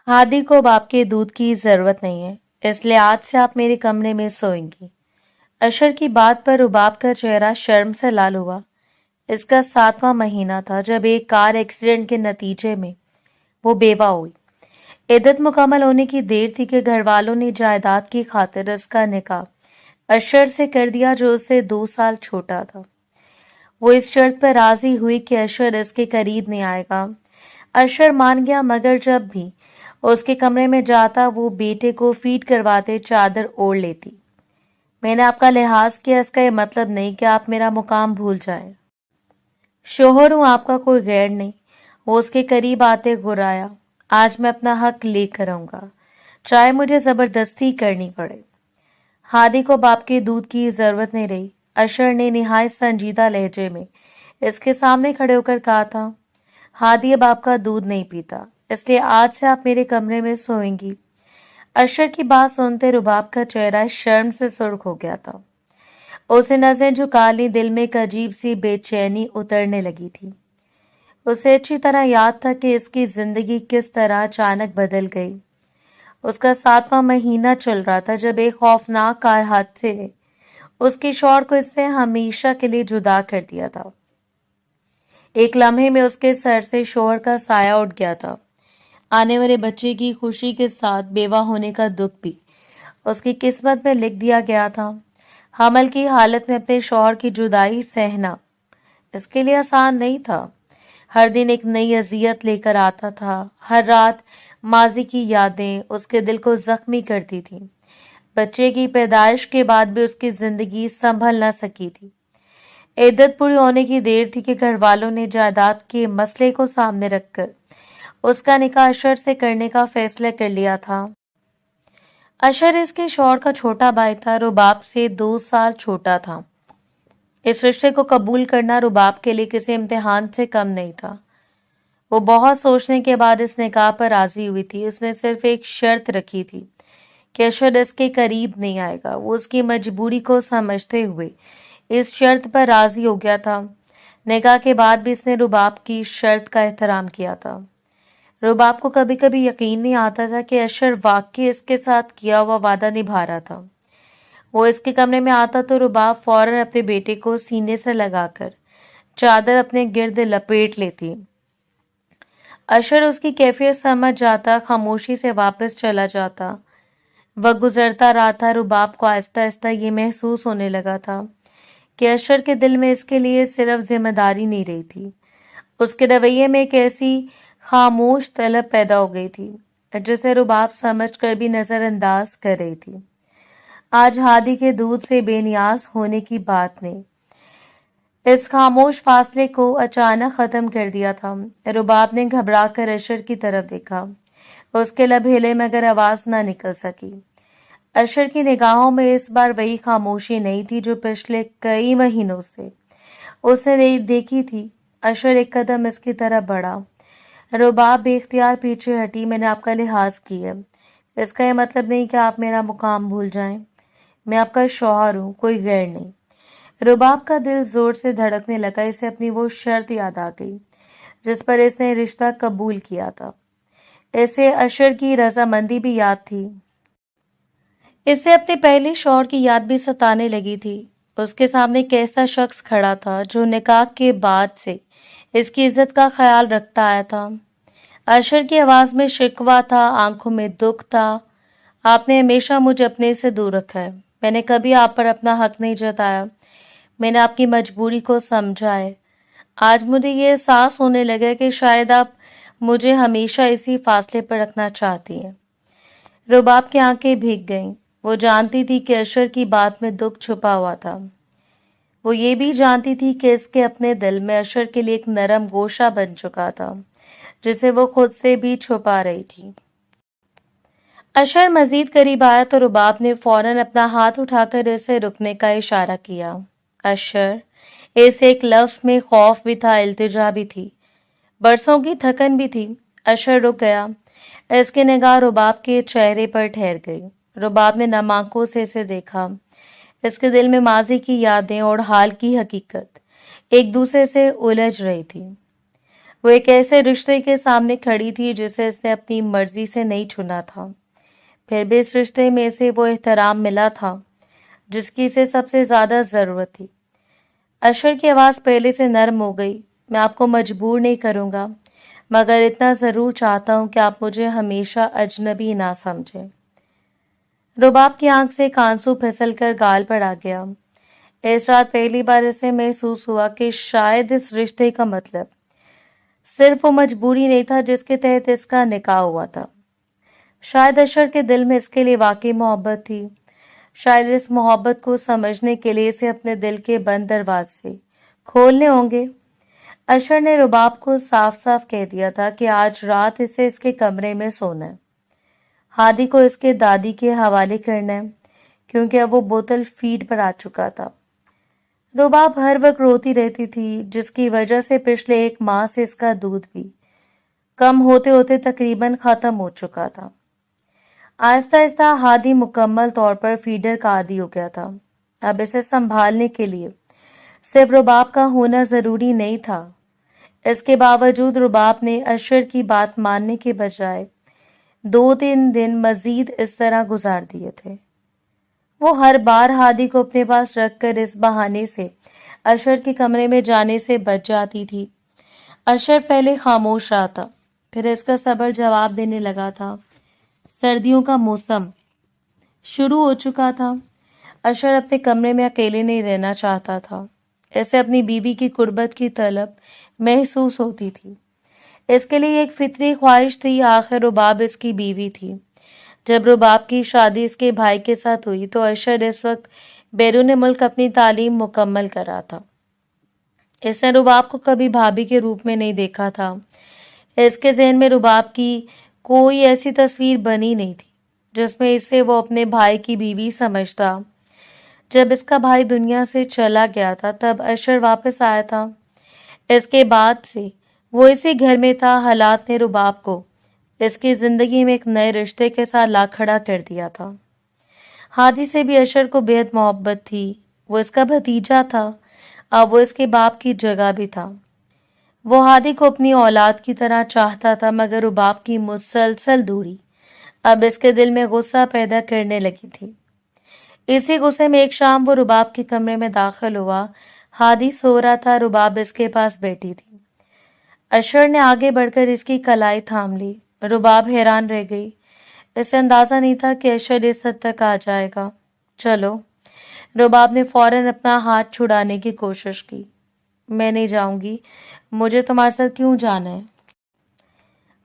हादी को अब आपके दूध की जरूरत नहीं है, इसलिए आज से आप मेरे कमरे में सोएंगी। अशर की बात पर रुबाब का चेहरा शर्म से लाल हुआ। इसका 7वां महीना था जब एक कार एक्सीडेंट के नतीजे में वो बेवा हुई। इद्दत मुकम्मल होने की देर थी कि घर वालों ने जायदाद की खातिर इसका निकाह अशर से कर दिया, जो उससे 2 साल छोटा था। वो इस शर्त पर राजी हुई कि अशर इसके करीब नहीं आएगा। अशर मान गया, मगर जब भी उसके कमरे में जाता वो बेटे को फीड करवाते चादर ओढ़ लेती। मैंने आपका लिहाज किया, इसका ये मतलब नहीं कि आप मेरा मुकाम भूल जाएं। शोहर हूं, आपका कोई गैर नहीं। वो उसके करीब आते गुर्राया। आज मैं अपना हक लेकर आऊंगा, चाहे मुझे जबरदस्ती करनी पड़े। हादी को बाप के दूध की जरूरत नहीं रही। अशर ने निहायत संजीदा लहजे में इसके सामने खड़े होकर कहा था, हादी अब आपका दूध नहीं पीता, इसलिए आज से आप मेरे कमरे में सोएंगी। अशर की बात सुनते रुबाब का चेहरा शर्म से सुर्ख हो गया था। उसे नजरें झुका ली, दिल में एक अजीब सी बेचैनी उतरने लगी थी। उसे अच्छी तरह याद था कि इसकी जिंदगी किस तरह अचानक बदल गई। उसका 7वां महीना चल रहा था जब एक खौफनाक कार हादसे ने उसके शौहर को इससे हमेशा के लिए जुदा कर दिया था। एक लम्हे में उसके सर से शौहर का साया उठ गया था। आने वाले बच्चे की खुशी के साथ बेवा होने का दुख भी उसकी किस्मत में लिख दिया गया था। हमल की हालत में अपने शौहर की जुदाई सहना इसके लिए आसान नहीं था। हर दिन एक नई अजियत लेकर आता था। हर रात माजी की यादें उसके दिल को जख्मी करती थी। बच्चे की पैदाइश के बाद भी उसकी जिंदगी संभल न सकी थी। इद्दत पूरी होने की देर थी कि घर वालों ने जायदाद के मसले को सामने रखकर उसका निकाह अशर से करने का फैसला कर लिया था। अशर इसके शौहर का छोटा भाई था, रुबाब से 2 साल छोटा था। इस रिश्ते को कबूल करना रुबाब के लिए किसी इम्तिहान से कम नहीं था। वो बहुत सोचने के बाद इस निकाह पर राजी हुई थी। उसने सिर्फ एक शर्त रखी थी कि अशर इसके करीब नहीं आएगा। वो उसकी मजबूरी को समझते हुए इस शर्त पर राजी हो गया था। निकाह के बाद भी इसने रुबाब की शर्त का एहतराम किया था। रुबाब को कभी कभी यकीन नहीं आता था कि अशर वाकई इसके साथ किया हुआ वादा निभा रहा था। वो इसके कमरे में आता तो रुबाब फौरन अपने बेटे को सीने से लगाकर चादर अपने गिर्द लपेट लेती। अशर उसकी कैफियत समझ जाता, खामोशी से वापस चला जाता। वक्त गुजरता रहा था। रुबाब को आहिस्ता आहिस्ता ये महसूस होने लगा था कि अशर के दिल में इसके लिए सिर्फ जिम्मेदारी नहीं रही थी, उसके रवैये में एक ऐसी खामोश तलब पैदा हो गई थी जिसे रुबाब समझ कर भी नजरअंदाज कर रही थी। आज हादी के दूध से बेनियाज होने की बात ने इस खामोश फासले को अचानक खत्म कर दिया था। रुबाब ने घबरा कर अशर की तरफ देखा। उसके लब हिले मगर आवाज न निकल सकी। अशर की निगाहों में इस बार वही खामोशी नहीं थी जो पिछले कई महीनों से उसने देखी थी। अशर एक कदम इसकी तरफ बढ़ा। रुबाब बेख्तियार पीछे हटी। मैंने आपका लिहाज किया, इसका यह मतलब नहीं कि आप मेरा मुकाम भूल जाएं। मैं आपका शौहर हूं, कोई गैर नहीं। रुबाब का दिल जोर से धड़कने लगा। इसे अपनी वो शर्त याद आ गई जिस पर इसने रिश्ता कबूल किया था। इसे अशर की रजामंदी भी याद थी। इसे अपने पहले शौहर की याद भी सताने लगी थी। उसके सामने एक ऐसा शख्स खड़ा था जो निकाह के बाद से इसकी इज्जत का ख्याल रखता आया था। अशर की आवाज में शिकवा था, आंखों में दुख था। आपने हमेशा मुझे अपने से दूर रखा है। मैंने कभी आप पर अपना हक नहीं जताया। मैंने आपकी मजबूरी को समझा है। आज मुझे ये एहसास होने लगा कि शायद आप मुझे हमेशा इसी फासले पर रखना चाहती हैं। रुबाब की आंखें भीग गईं। वो जानती थी कि अशर की बात में दुख छुपा हुआ था। वो ये भी जानती थी कि इसके अपने दिल में अशर के लिए एक नरम गोशा बन चुका था जिसे वो खुद से भी छुपा रही थी। अशर मजीद करीब आया तो रुबाब ने फौरन अपना हाथ उठाकर इसे रुकने का इशारा किया। अशर, इस एक लफ्ज में खौफ भी था, इल्तिजा भी थी, बरसों की थकन भी थी। अशर रुक गया। इसकी निगाह रुबाब के चेहरे पर ठहर गई। रुबाब ने नम आंखों से इसे देखा। इसके दिल में माजी की यादें और हाल की हकीकत एक दूसरे से उलझ रही थी। वो एक ऐसे रिश्ते के सामने खड़ी थी जिसे इसने अपनी मर्जी से नहीं चुना था, फिर भी इस रिश्ते में इसे वो एहतराम मिला था जिसकी इसे सबसे ज्यादा जरूरत थी। अशर की आवाज पहले से नरम हो गई। मैं आपको मजबूर नहीं करूंगा, मगर इतना जरूर चाहता हूं कि आप मुझे हमेशा अजनबी ना समझें। रुबाब की आंख से एक आंसू फिसल कर गाल पर आ गया। इस रात पहली बार इसे महसूस हुआ कि शायद इस रिश्ते का मतलब सिर्फ वो मजबूरी नहीं था जिसके तहत इसका निकाह हुआ था। शायद अशर के दिल में इसके लिए वाकई मोहब्बत थी। शायद इस मोहब्बत को समझने के लिए इसे अपने दिल के बंद दरवाजे खोलने होंगे। अशर ने रुबाब को साफ साफ कह दिया था कि आज रात इसे इसके कमरे में सोना है। हादी को इसके दादी के हवाले करना है, क्योंकि अब वो बोतल फीड पर आ चुका था। रुबाब हर वक्त रोती रहती थी, जिसकी वजह से पिछले 1 माह से इसका दूध भी कम होते होते तकरीबन खत्म हो चुका था। आहिस्ता आहिस्ता हादी मुकम्मल तौर पर फीडर का आदी हो गया था। अब इसे संभालने के लिए सिर्फ रुबाब का होना जरूरी नहीं था। इसके बावजूद रुबाब ने अशर की बात मानने के बजाय 2-3 दिन मजीद इस तरह गुजार दिए थे। वो हर बार हादी को अपने पास रखकर इस बहाने से अशर के कमरे में जाने से बच जाती थी। अशर पहले खामोश रहा था, फिर इसका सब्र जवाब देने लगा था। सर्दियों का मौसम शुरू हो चुका था। अशर अपने कमरे में अकेले नहीं रहना चाहता था। ऐसे अपनी बीवी की कुर्बत की तलब महसूस होती थी। इसके लिए एक फितरी ख्वाहिश थी। आखिर रुबाब इसकी बीवी थी। जब रुबाब की शादी इसके भाई के साथ हुई तो अशर इस वक्त बैरून मुल्क अपनी तालीम मुकम्मल कर रहा था। इसने रुबाब को कभी भाभी के रूप में नहीं देखा था। इसके ज़हन में रुबाब की कोई ऐसी तस्वीर बनी नहीं थी जिसमें इसे वो अपने भाई की बीवी समझता। जब इसका भाई दुनिया से चला गया था तब अशर वापस आया था। इसके बाद से वो इसी घर में था। हालात ने रुबाब को इसकी जिंदगी में एक नए रिश्ते के साथ ला खड़ा कर दिया था। हादी से भी अशर को बेहद मोहब्बत थी। वो इसका भतीजा था, अब वो इसके बाप की जगह भी था। वो हादी को अपनी औलाद की तरह चाहता था, मगर रुबाब की मुसलसल दूरी अब इसके दिल में गुस्सा पैदा करने लगी थी। इसी गुस्से में एक शाम वो रुबाब के कमरे में दाखिल हुआ। हादी सो रहा था, रुबाब इसके पास बैठी थी। अशर ने आगे बढ़कर इसकी कलाई थाम ली। रुबाब हैरान रह गई। इसे अंदाजा नहीं था कि अशर इस हद तक आ जाएगा। चलो, रुबाब ने फौरन अपना हाथ छुड़ाने की कोशिश की। मैं नहीं जाऊंगी, मुझे तुम्हारे साथ क्यों जाना है?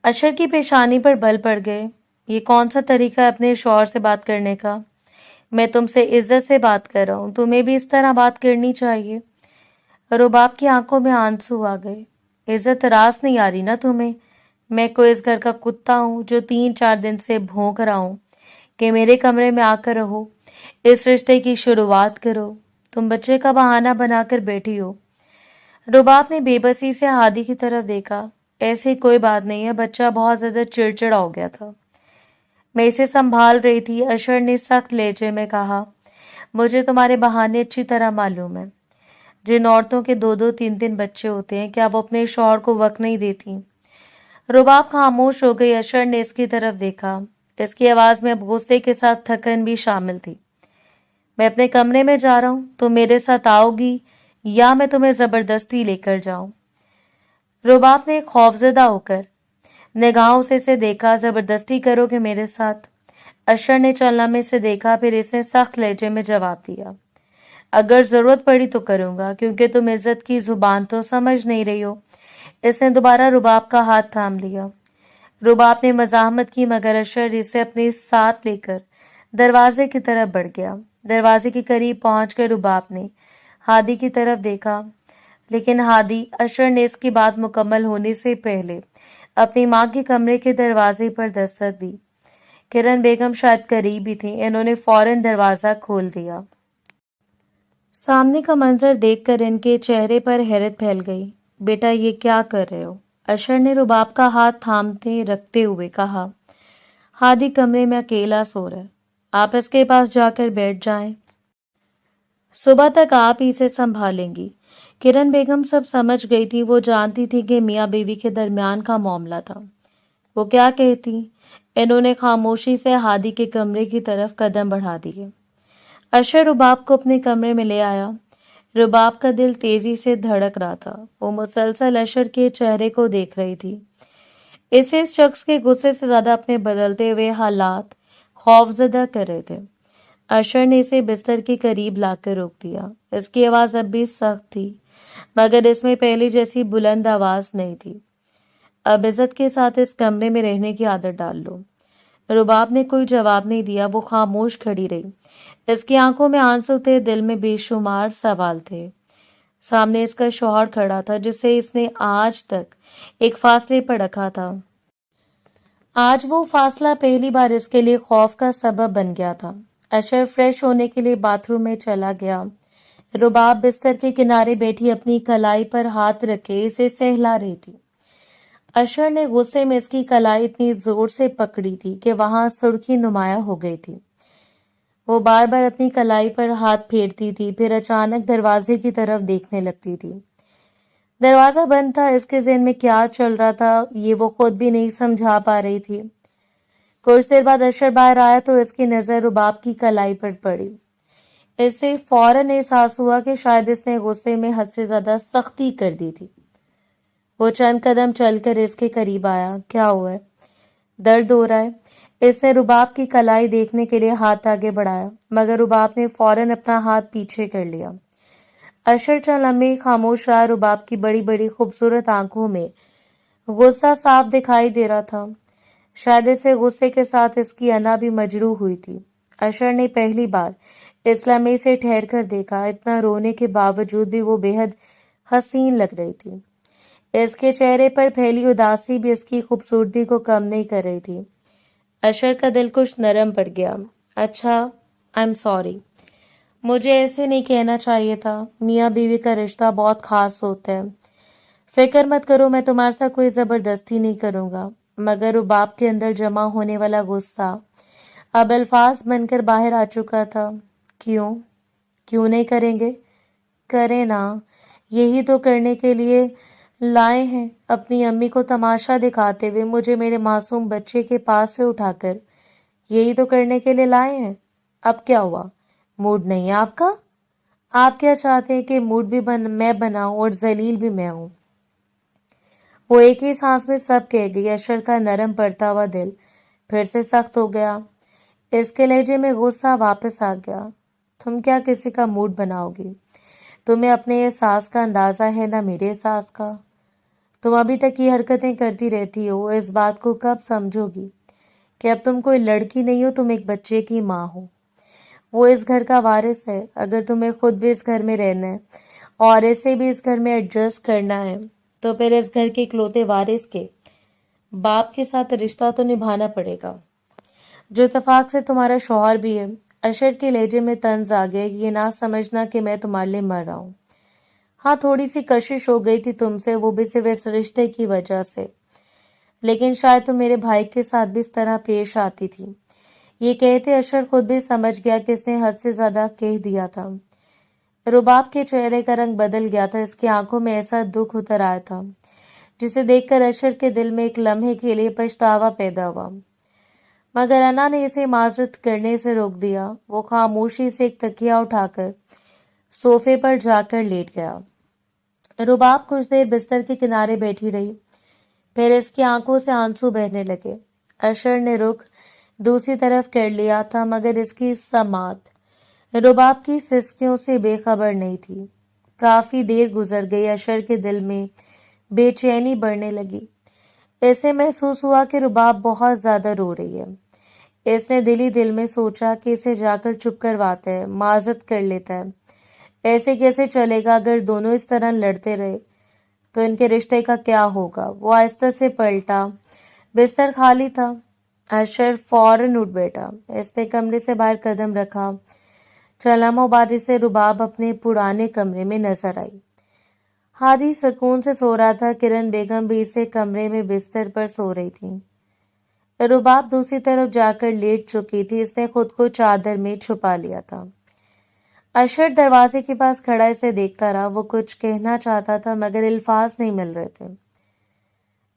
अशर की पेशानी पर बल पड़ गए। ये कौन सा तरीका है अपने शौहर से बात करने का? मैं तुमसे इज्जत से बात कर रहा हूं, तुम्हें भी इस तरह बात करनी चाहिए। रुबाब की आंखों में आंसू आ गए। इज्जत रास नहीं आ रही ना तुम्हें? मैं कोई इस घर का कुत्ता हूं जो 3-4 दिन से भौंक रहा हूं कि मेरे कमरे में आकर रहो, इस रिश्ते की शुरुआत करो। तुम बच्चे का बहाना बनाकर बैठी हो। रुबाब ने बेबसी से हादी की तरफ देखा। ऐसी कोई बात नहीं है, बच्चा बहुत ज्यादा चिड़चिड़ा हो गया था। मैं इसे संभाल रही थी। अशर ने सख्त लहजे में कहा। मुझे तुम्हारे बहाने अच्छी तरह मालूम है। जिन औरतों के 2-2, 3-3 बच्चे होते हैं, क्या वो अपने शौहर को वक्त नहीं देती? रुबाब खामोश हो गई। अशर ने इसकी तरफ देखा। इसकी आवाज में अब गुस्से के साथ थकन भी शामिल थी। मैं अपने कमरे में जा रहा हूं, तुम मेरे साथ आओगी या मैं तुम्हें जबरदस्ती लेकर जाऊं? रुबाब ने खौफजदा होकर निगाहों से इसे देखा। जबरदस्ती करोगे मेरे साथ? अशर ने चलना में से देखा, फिर इसे सख्त लहजे में जवाब दिया। अगर जरूरत पड़ी तो करूंगा, क्योंकि तुम इज्जत की जुबान तो समझ नहीं रही हो। इसने दोबारा रुबाब का हाथ थाम लिया। रुबाब ने मजाहमत की, मगर अशर इसे अपने साथ लेकर दरवाजे की तरफ बढ़ गया। दरवाजे के करीब पहुंचकर रुबाब ने हादी की तरफ देखा, लेकिन हादी अशर ने इसकी बात मुकम्मल होने से पहले अपनी मां के कमरे के दरवाजे पर दस्तक दी। किरण बेगम शायद करीब ही थी। इन्होंने फौरन दरवाजा खोल दिया। सामने का मंजर देखकर इनके चेहरे पर हैरत फैल गई। बेटा, ये क्या कर रहे हो? अशर ने रुबाब का हाथ थामते रखते हुए कहा। हादी कमरे में अकेला सो रहा है, आप इसके पास जाकर बैठ जाएं। सुबह तक आप ही इसे संभालेंगी, किरण बेगम सब समझ गई थी। वो जानती थी कि मियाँ बीवी के दरमियान का मामला था। वो क्या कहती? इन्होंने खामोशी से हादी के कमरे की तरफ कदम बढ़ा दिए। अशर रुबाब को अपने कमरे में ले आया। रुबाब का दिल तेजी से धड़क रहा था। वो मुसलसल अशर के चेहरे को देख रही थी। इस शख्स के गुस्से से ज्यादा अपने बदलते हुए हालात खौफजदा कर रहे थे। अशर ने इसे बिस्तर के करीब लाकर रोक दिया। इसकी आवाज अब भी सख्त थी, मगर इसमें पहले जैसी बुलंद आवाज नहीं थी। अब इज्जत के साथ इस कमरे में रहने की आदत डाल लो। रुबाब ने कोई जवाब नहीं दिया। वो खामोश खड़ी रही। इसकी आंखों में आंसू थे, दिल में बेशुमार सवाल थे। सामने इसका शौहर खड़ा था, जिसे इसने आज तक एक फासले पर रखा था। आज वो फासला पहली बार इसके लिए खौफ का सबब बन गया था। अशर फ्रेश होने के लिए बाथरूम में चला गया। रुबाब बिस्तर के किनारे बैठी अपनी कलाई पर हाथ रखे इसे सहला रही थी। अशर ने गुस्से में इसकी कलाई इतनी जोर से पकड़ी थी कि वहां सुर्खी नुमाया हो गई थी। वो बार बार अपनी कलाई पर हाथ फेरती थी, फिर अचानक दरवाजे की तरफ देखने लगती थी। दरवाजा बंद था। इसके ज़हन में क्या चल रहा था ये वो खुद भी नहीं समझा पा रही थी। कुछ देर बाद अशर बाहर आया तो इसकी नजर रुबाब की कलाई पर पड़ी। इससे फौरन एहसास हुआ कि शायद इसने गुस्से में हद से ज्यादा सख्ती कर दी थी। वो चंद कदम चलकर इसके करीब आया। क्या हुआ है? दर्द हो रहा है? इसने रुबाब की कलाई देखने के लिए हाथ आगे बढ़ाया, मगर रुबाब ने फौरन अपना हाथ पीछे कर लिया। अशर चंद लम्हे खामोश रहा। रुबाब की बड़ी बड़ी खूबसूरत आंखों में गुस्सा साफ दिखाई दे रहा था। शायद इसे गुस्से के साथ इसकी अना भी मजरूह हुई थी। अशर ने पहली बार इस लम्हे से ठहर कर देखा। इतना रोने के बावजूद भी वो बेहद हसीन लग रही थी। इसके चेहरे पर फैली उदासी भी इसकी खूबसूरती को कम नहीं कर रही थी। अशर का दिल कुछ नरम पड़ गया। अच्छा, आई एम सॉरी। मुझे ऐसे नहीं कहना चाहिए था। मियाँ बीवी का रिश्ता बहुत खास होता है। फिक्र मत करो, मैं तुम्हारे साथ कोई जबरदस्ती नहीं करूंगा। मगर रुबाब के अंदर जमा होने वाला गुस्सा अब अल्फाज बनकर बाहर आ चुका था। क्यों? क्यों नहीं करेंगे? करें ना। यही तो करने के लिए लाए हैं। अपनी अम्मी को तमाशा दिखाते हुए मुझे मेरे मासूम बच्चे के पास से उठाकर यही तो करने के लिए लाए हैं। अब क्या हुआ? मूड नहीं है आपका? आप क्या चाहते हैं कि मूड भी मैं बनाऊं और जलील भी मैं हूं? वो एक ही सांस में सब कह गई। अशर का नरम पड़ता हुआ दिल फिर से सख्त हो गया। इसके लहजे में गुस्सा वापस आ गया। तुम क्या किसी का मूड बनाओगी? तुम्हें अपने एहसास का अंदाजा है ना मेरे एहसास का। तुम अभी तक ये हरकतें करती रहती हो। इस बात को कब समझोगी कि अब तुम कोई लड़की नहीं हो, तुम एक बच्चे की माँ हो। वो इस घर का वारिस है। अगर तुम्हें खुद भी इस घर में रहना है और इसे भी इस घर में एडजस्ट करना है तो फिर इस घर के इकलौते वारिस के बाप के साथ रिश्ता तो निभाना पड़ेगा, जो इत्तेफाक से तुम्हारा शौहर भी है। अशर के लहजे में तंज आ गया। ये ना समझना कि मैं तुम्हारे लिए मर रहा हूँ। हाँ, थोड़ी सी कशिश हो गई थी तुमसे, वो भी सिर्फ इस रिश्ते की वजह से। लेकिन शायद तुम मेरे भाई के साथ भी इस तरह पेश आती थी। ये कहते अशर खुद भी समझ गया कि इसने हद से ज्यादा कह दिया था। रुबाब के चेहरे का रंग बदल गया था। इसकी आंखों में ऐसा दुख उतर आया था जिसे देखकर अशर के दिल में एक लम्हे के लिए पछतावा पैदा हुआ। मगर अना ने इसे माजरत करने से रोक दिया। वो खामोशी से एक तकिया उठाकर सोफे पर जाकर लेट गया। रुबाब कुछ देर बिस्तर के किनारे बैठी रही। फिर इसकी आंखों से आंसू बहने लगे। अशर ने रुख दूसरी तरफ कर लिया था, मगर इसकी समात रुबाब की सिसकियों से बेखबर नहीं थी। काफी देर गुजर गई। अशर के दिल में बेचैनी बढ़ने लगी। ऐसे महसूस हुआ कि रुबाब बहुत ज्यादा रो रही है। इसने दिल ही दिल में सोचा कि इसे जाकर चुप करवाता है, माजरत कर लेता है। ऐसे कैसे चलेगा? अगर दोनों इस तरह लड़ते रहे तो इनके रिश्ते का क्या होगा? वो आहिस्ता से पलटा। बिस्तर खाली था। अशर फौरन उठ बैठा। इसने कमरे से बाहर कदम रखा। चंद लम्हों बाद इसे रुबाब अपने पुराने कमरे में नजर आई। हादी सुकून से सो रहा था। किरण बेगम भी इसे कमरे में बिस्तर पर सो रही थी। रुबाब दूसरी तरफ जाकर लेट चुकी थी। इसने खुद को चादर में छुपा लिया था। اشر دروازے کے پاس کھڑا اسے دیکھتا رہا. وہ کچھ کہنا چاہتا تھا مگر الفاظ نہیں مل رہے تھے.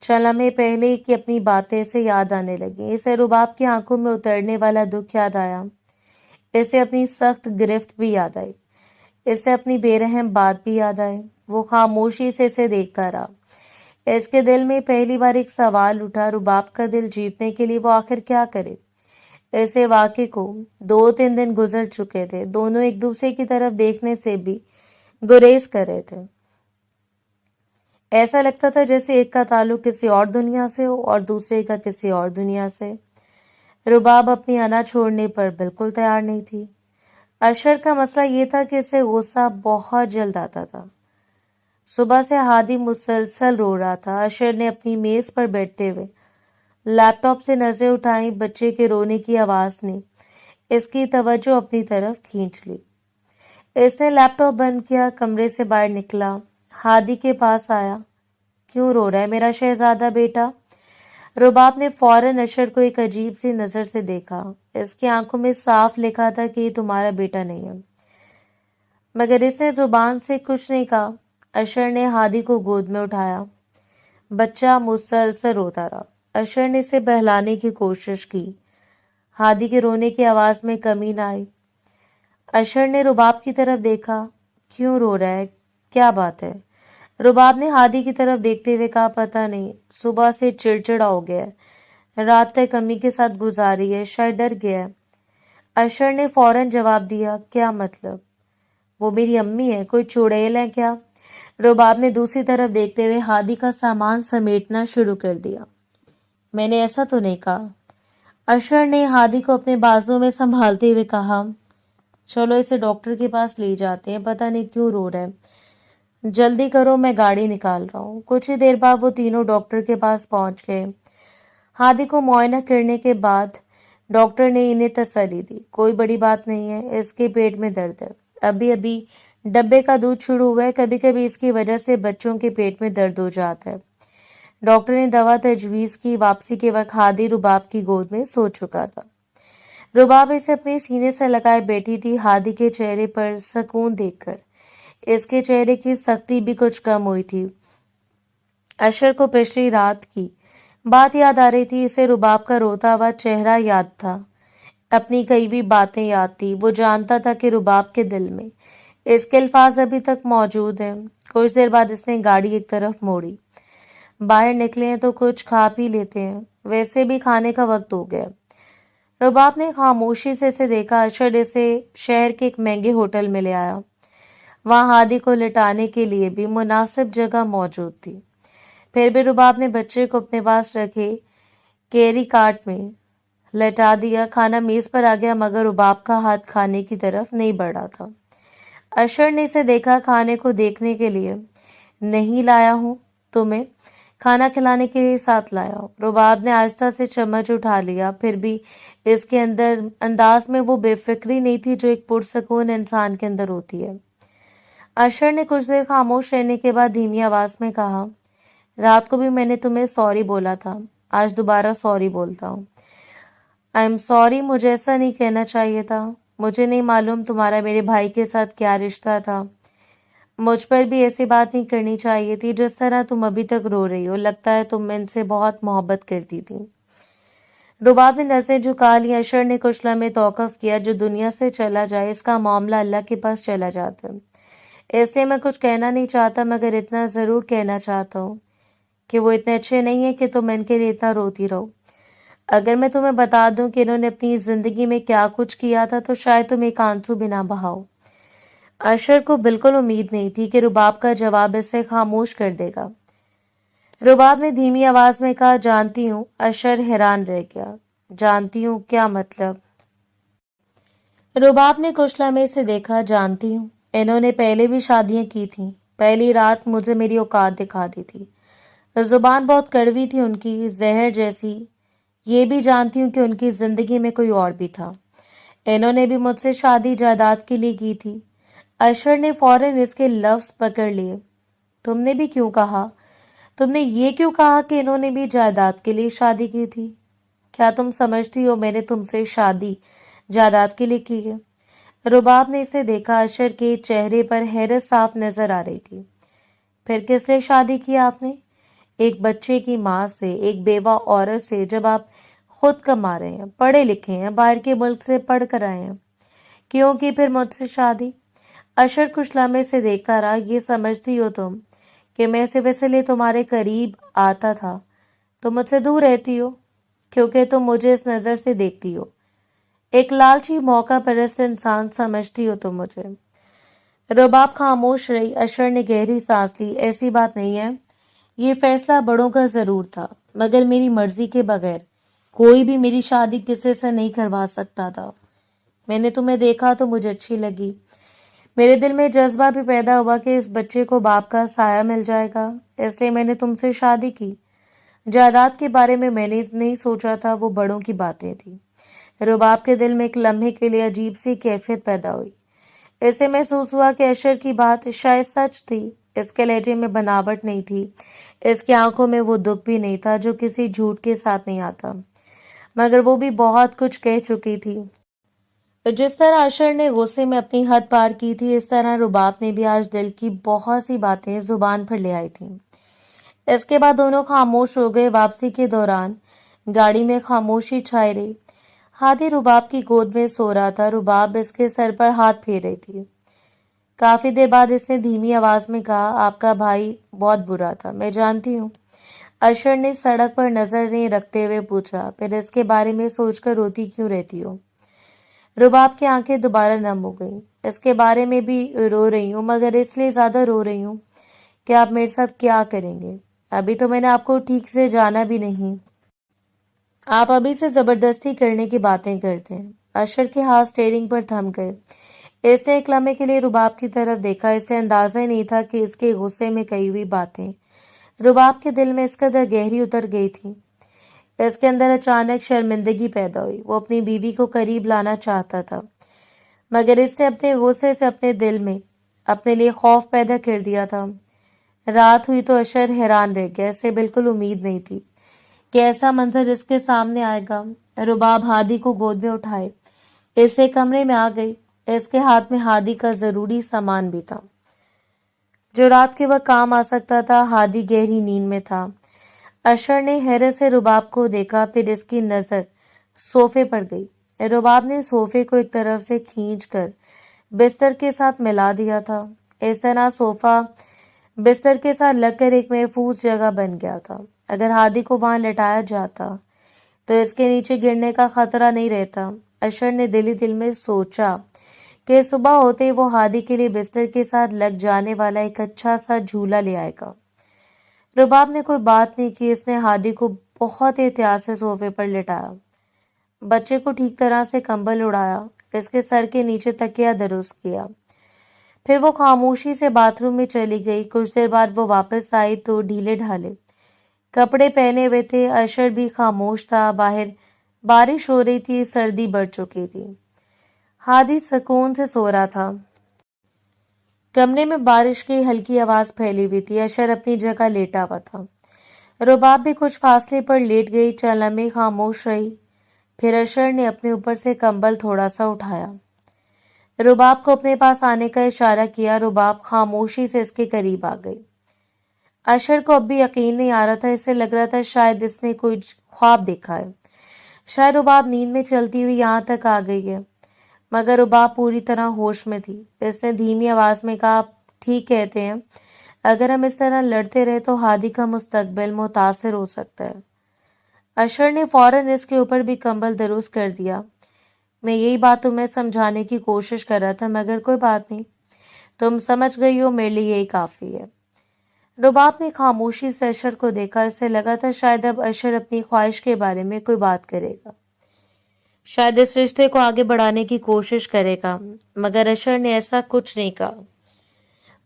چند لمحے پہلے کی اپنی باتیں اسے یاد آنے لگی. اسے رباب کی آنکھوں میں اترنے والا دکھ یاد آیا. اسے اپنی سخت گرفت بھی یاد آئی. اسے اپنی بے رحم بات بھی یاد آئی. وہ خاموشی سے اسے دیکھتا رہا. اس کے دل میں پہلی بار ایک سوال اٹھا. رباب کا دل جیتنے کے لیے وہ آخر کیا کرے؟ ایسے واقعے کو 2-3 دن گزر چکے تھے. دونوں ایک دوسرے کی طرف دیکھنے سے بھی گریز کر رہے تھے. ایسا لگتا تھا جیسے ایک کا تعلق کسی اور دنیا سے ہو اور دوسرے کا کسی اور دنیا سے. رباب اپنی انا چھوڑنے پر بالکل تیار نہیں تھی. اشر کا مسئلہ یہ تھا کہ اسے غصہ بہت جلد آتا تھا. صبح سے ہادی مسلسل رو رہا تھا. اشر نے اپنی میز پر بیٹھتے ہوئے لیپ ٹاپ سے نظریں اٹھائیں. بچے کے رونے کی آواز نے اس کی توجہ اپنی طرف کھینچ لی. اس نے لیپ ٹاپ بند کیا, کمرے سے باہر نکلا, ہادی کے پاس آیا. کیوں رو رہا ہے میرا شہزادہ بیٹا؟ رباب نے فوراً اشر کو ایک عجیب سی نظر سے دیکھا. اس کی آنکھوں میں صاف لکھا تھا کہ یہ تمہارا بیٹا نہیں ہے, مگر اس نے زبان سے کچھ نہیں کہا. اشر نے ہادی کو گود میں اٹھایا. بچہ مسلسل روتا رہا. اشر نے اسے بہلانے کی کوشش کی. ہادی کے رونے کی آواز میں کمی نہ آئی. اشر نے رباب کی طرف دیکھا. کیوں رو رہا ہے, کیا بات ہے؟ رباب نے ہادی کی طرف دیکھتے ہوئے کہا, پتہ نہیں, صبح سے چڑچڑا ہو گیا ہے, رات تک امی کے ساتھ گزاری ہے, شاید ڈر گیا ہے. اشر نے فوراً جواب دیا, کیا مطلب؟ وہ میری امی ہے, کوئی چڑیل ہے کیا؟ رباب نے دوسری طرف دیکھتے ہوئے ہادی کا سامان سمیٹنا شروع کر دیا. میں نے ایسا تو نہیں کہا. اشر نے ہادی کو اپنے بازو میں سنبھالتے ہوئے کہا, چلو اسے ڈاکٹر کے پاس لے جاتے ہیں, پتہ نہیں کیوں رو رہا ہے. جلدی کرو, میں گاڑی نکال رہا ہوں. کچھ ہی دیر بعد وہ تینوں ڈاکٹر کے پاس پہنچ گئے. ہادی کو معائنہ کرنے کے بعد ڈاکٹر نے انہیں تسلی دی. کوئی بڑی بات نہیں ہے, اس کے پیٹ میں درد ہے, ابھی ابھی ڈبے کا دودھ شروع ہوا ہے, کبھی کبھی اس کی وجہ سے بچوں کے پیٹ میں درد ہو جاتا ہے. ڈاکٹر نے دوا تجویز کی. واپسی کے وقت ہادی رباب کی گود میں سو چکا تھا. رباب اسے اپنے سینے سے لگائے بیٹھی تھی. ہادی کے چہرے پر سکون دیکھ کر اس کے چہرے کی سختی بھی کچھ کم ہوئی تھی. اشر کو پچھلی رات کی بات یاد آ رہی تھی. اسے رباب کا روتا ہوا چہرہ یاد تھا, اپنی کئی بھی باتیں یاد تھی. وہ جانتا تھا کہ رباب کے دل میں اس کے الفاظ ابھی تک موجود ہیں. کچھ دیر بعد اس نے گاڑی ایک طرف موڑی. باہر نکلے ہیں تو کچھ کھا پی لیتے ہیں, ویسے بھی کھانے کا وقت ہو گیا. رباب نے خاموشی سے اسے دیکھا. اشر اسے شہر کے ایک مہنگے ہوٹل میں لے آیا. وہاں ہادی کو لٹانے کے لیے بھی مناسب جگہ موجود تھی. پھر بھی رباب نے بچے کو اپنے پاس رکھے کیری کارٹ میں لٹا دیا. کھانا میز پر آ گیا مگر رباب کا ہاتھ کھانے کی طرف نہیں بڑھا تھا. اشر نے اسے دیکھا. کھانے کو دیکھنے کے لیے نہیں لایا ہوں, تمہیں کھانا کھلانے کے لیے ساتھ لایا ہوں. رباب نے آہستہ سے چمچ اٹھا لیا. پھر بھی اس کے انداز میں وہ بے فکری نہیں تھی جو ایک پرسکون انسان کے اندر ہوتی ہے. اشر نے کچھ دیر خاموش رہنے کے بعد دھیمی آواز میں کہا, رات کو بھی میں نے تمہیں سوری بولا تھا, آج دوبارہ سوری بولتا ہوں. آئی ایم سوری, مجھے ایسا نہیں کہنا چاہیے تھا. مجھے نہیں معلوم تمہارا میرے بھائی کے ساتھ کیا رشتہ تھا. مجھ پر بھی ایسی بات نہیں کرنی چاہیے تھی جس طرح تم ابھی تک رو رہی ہو. لگتا ہے تم ان سے بہت محبت کرتی تھی. رباب نے نظریں جھکا لی. اشر نے کچھ لمحے توقف کیا. جو دنیا سے چلا جائے اس کا معاملہ اللہ کے پاس چلا جاتا ہے. اس لیے میں کچھ کہنا نہیں چاہتا مگر اتنا ضرور کہنا چاہتا ہوں کہ وہ اتنے اچھے نہیں ہیں کہ تم ان کے لیے اتنا روتی رہو. اگر میں تمہیں بتا دوں کہ انہوں نے اپنی زندگی میں کیا کچھ کیا تھا تو شاید تم ایک آنسو بھی نہ بہاؤ. اشر کو بالکل امید نہیں تھی کہ رباب کا جواب اسے خاموش کر دے گا. رباب نے دھیمی آواز میں کہا, جانتی ہوں. اشر حیران رہ گیا. جانتی ہوں, کیا مطلب؟ رباب نے کچھ لمحے سے دیکھا. جانتی ہوں, انہوں نے پہلے بھی شادیاں کی تھیں. پہلی رات مجھے میری اوقات دکھا دی تھی. زبان بہت کڑوی تھی ان کی, زہر جیسی. یہ بھی جانتی ہوں کہ ان کی زندگی میں کوئی اور بھی تھا. انہوں نے بھی مجھ سے شادی جائیداد کے لیے کی تھی. اشر نے فوراً اس کے لفظ پکڑ لیے. تم نے بھی کیوں کہا؟ تم نے یہ کیوں کہا کہ انہوں نے بھی جائیداد کے لیے شادی کی تھی؟ کیا تم سمجھتی ہو میں نے تم سے شادی جائیداد کے لیے کی ہے؟ رباب نے اسے دیکھا۔ اشر کے چہرے پر حیرت صاف نظر آ رہی تھی۔ پھر کس لیے شادی کی آپ نے؟ ایک بچے کی ماں سے، ایک بیوہ عورت سے، جب آپ خود کما رہے ہیں، پڑھے لکھے ہیں، باہر کے ملک سے پڑھ کر آئے ہیں؟ کیوں کی پھر مجھ سے شادی؟ اشر کچھ لمحے سے دیکھتا رہا۔ یہ سمجھتی ہو تم کہ میں صرف اس لیے تمہارے قریب آتا تھا تو مجھ سے دور رہتی ہو کیونکہ تم مجھے اس نظر سے دیکھتی ہو؟ ایک لالچی موقع پرست انسان سمجھتی ہو تم مجھے؟ رباب خاموش رہی۔ اشر نے گہری سانس لی۔ ایسی بات نہیں ہے، یہ فیصلہ بڑوں کا ضرور تھا، مگر میری مرضی کے بغیر کوئی بھی میری شادی کسی سے نہیں کروا سکتا تھا۔ میں نے تمہیں دیکھا تو مجھے اچھی لگی۔ میرے دل میں جذبہ بھی پیدا ہوا کہ اس بچے کو باپ کا سایہ مل جائے گا، اس لیے میں نے تم سے شادی کی۔ جائیداد کے بارے میں نے نہیں سوچا تھا، وہ بڑوں کی باتیں تھی۔ رباب کے دل میں ایک لمحے کے لیے عجیب سی کیفیت پیدا ہوئی۔ اسے محسوس ہوا کہ اشر کی بات شاید سچ تھی۔ اس کے لہجے میں بناوٹ نہیں تھی، اس کی آنکھوں میں وہ دکھ بھی نہیں تھا جو کسی جھوٹ کے ساتھ نہیں آتا، مگر وہ بھی بہت کچھ کہہ چکی تھی۔ جس طرح اشر نے غصے میں اپنی حد پار کی تھی، اس طرح رباب نے بھی آج دل کی بہت سی باتیں زبان پر لے آئی تھیں۔ اس کے بعد دونوں خاموش ہو گئے۔ واپسی کے دوران گاڑی میں خاموشی چھائی رہی۔ ہادی رباب کی گود میں سو رہا تھا۔ رباب اس کے سر پر ہاتھ پھیر رہی تھی۔ کافی دیر بعد اس نے دھیمی آواز میں کہا، آپ کا بھائی بہت برا تھا، میں جانتی ہوں۔ اشر نے سڑک پر نظر نہیں رکھتے ہوئے پوچھا، پھر اس کے بارے میں سوچ کر روتی کیوں رہتی ہو؟ رباب کی آنکھیں دوبارہ نم ہو گئیں۔ اس کے بارے میں بھی رو رہی ہوں، مگر اس لیے زیادہ رو رہی ہوں کہ آپ میرے ساتھ کیا کریں گے۔ ابھی تو میں نے آپ کو ٹھیک سے جانا بھی نہیں، آپ ابھی سے زبردستی کرنے کی باتیں کرتے ہیں۔ اشر کے ہاتھ اسٹیئرنگ پر تھم گئے۔ اس نے ایک لمحے کے لیے رباب کی طرف دیکھا۔ اسے اندازہ ہی نہیں تھا کہ اس کے غصے میں کہی ہوئی باتیں رباب کے دل میں اس قدر گہری اتر گئی تھی۔ اس کے اندر اچانک شرمندگی پیدا ہوئی۔ وہ اپنی بیوی کو قریب لانا چاہتا تھا، مگر اس نے اپنے غصے سے اپنے دل میں اپنے لیے خوف پیدا کر دیا تھا۔ رات ہوئی تو اشر حیران رہ گیا۔ اسے بالکل امید نہیں تھی کہ ایسا منظر اس کے سامنے آئے گا۔ رباب ہادی کو گود میں اٹھائے اسے کمرے میں آ گئی۔ اس کے ہاتھ میں ہادی کا ضروری سامان بھی تھا جو رات کے وقت کام آ سکتا تھا۔ ہادی گہری نیند میں تھا۔ اشر نے حیرت سے رباب کو دیکھا، پھر اس کی نظر صوفے پر گئی۔ رباب نے صوفے کو ایک طرف سے کھینچ کر بستر کے ساتھ ملا دیا تھا۔ اس طرح صوفہ بستر کے ساتھ لگ کر ایک محفوظ جگہ بن گیا تھا۔ اگر ہادی کو وہاں لٹایا جاتا تو اس کے نیچے گرنے کا خطرہ نہیں رہتا۔ اشر نے دل ہی دل میں سوچا کہ صبح ہوتے ہی وہ ہادی کے لیے بستر کے ساتھ لگ جانے والا ایک اچھا سا جھولا لے آئے گا۔ رباب نے کوئی بات نہیں کی۔ اس نے ہادی کو بہت احتیاط سے صوفے پر لٹایا، بچے کو ٹھیک طرح سے کمبل اڑایا، اس کے سر کے نیچے تکیہ درست کیا۔ پھر وہ خاموشی سے باتھ روم میں چلی گئی۔ کچھ دیر بعد وہ واپس آئی تو ڈھیلے ڈھالے کپڑے پہنے ہوئے تھے۔ اشر بھی خاموش تھا۔ باہر بارش ہو رہی تھی، سردی بڑھ چکی تھی۔ ہادی سکون سے سو رہا تھا۔ کمرے میں بارش کی ہلکی آواز پھیلی ہوئی تھی۔ اشر اپنی جگہ لیٹا ہوا تھا۔ رباب بھی کچھ فاصلے پر لیٹ گئی۔ چند لمحے خاموش رہی، پھر اشر نے اپنے اوپر سے کمبل تھوڑا سا اٹھایا، رباب کو اپنے پاس آنے کا اشارہ کیا۔ رباب خاموشی سے اس کے قریب آ گئی۔ اشر کو اب بھی یقین نہیں آ رہا تھا۔ اسے لگ رہا تھا شاید اس نے کوئی خواب دیکھا ہے، شاید رباب نیند میں چلتی ہوئی یہاں تک آ گئی ہے، مگر رباب پوری طرح ہوش میں تھی۔ اس نے دھیمی آواز میں کہا، آپ ٹھیک کہتے ہیں، اگر ہم اس طرح لڑتے رہے تو ہادی کا مستقبل متاثر ہو سکتا ہے۔ اشر نے فوراً اس کے اوپر بھی کمبل درست کر دیا۔ میں یہی بات تمہیں سمجھانے کی کوشش کر رہا تھا، مگر کوئی بات نہیں، تم سمجھ گئی ہو، میرے لیے یہی کافی ہے۔ رباب نے خاموشی سے اشر کو دیکھا۔ اسے لگا تھا شاید اب اشر اپنی خواہش کے بارے میں کوئی بات کرے گا، شاید اس رشتے کو آگے بڑھانے کی کوشش کرے گا، مگر اشر نے ایسا کچھ نہیں کہا۔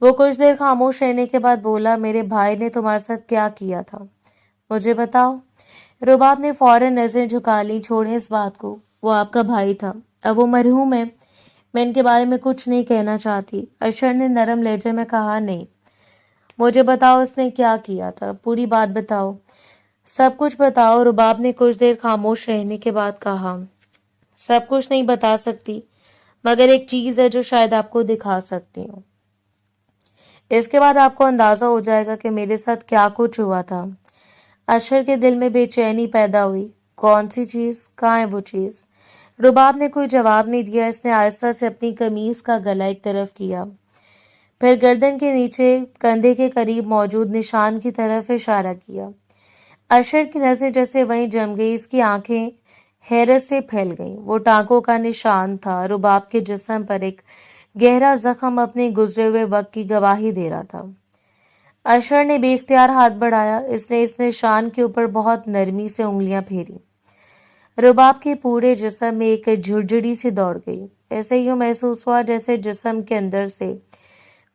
وہ کچھ دیر خاموش رہنے کے بعد بولا، میرے بھائی نے تمہارے ساتھ کیا کیا تھا، مجھے بتاؤ۔ رباب نے فوراً نظریں جھکا لی، چھوڑیں اس بات کو، وہ آپ کا بھائی تھا، اب وہ مرحوم ہے، میں ان کے بارے میں کچھ نہیں کہنا چاہتی۔ اشر نے نرم لہجے میں کہا، نہیں، مجھے بتاؤ اس نے کیا کیا تھا، پوری بات بتاؤ، سب کچھ بتاؤ۔ رباب نے کچھ دیر خاموش رہنے کے بعد کہا، سب کچھ نہیں بتا سکتی، मगर एक चीज है जो शायद आपको दिखा सकती हूँ। इसके बाद आपको अंदाजा हो जाएगा कि मेरे साथ क्या कुछ हुआ था। अशर के दिल में बेचैनी पैदा हुई। कौन सी चीज, कहाँ है वो चीज? रुबाब ने कोई जवाब नहीं दिया। इसने आहिस्ता से अपनी कमीज का गला एक तरफ किया, फिर गर्दन के नीचे कंधे के करीब मौजूद निशान की तरफ इशारा किया। अशर की नजर जैसे वहीं जम गई। इसकी आंखें हैरत से फैल गईं। वो टांकों का निशान था। रुबाब के जिस्म पर एक गहरा जख्म अपने गुजरे हुए वक्त की गवाही दे रहा था। अशर ने बेख्तियार हाथ बढ़ाया। इसने इस निशान के ऊपर बहुत नरमी से उंगलियां फेरी। रुबाब के पूरे जिस्म में एक झुरझुरी सी दौड़ गई। ऐसे यूं महसूस हुआ जैसे जिस्म के अंदर से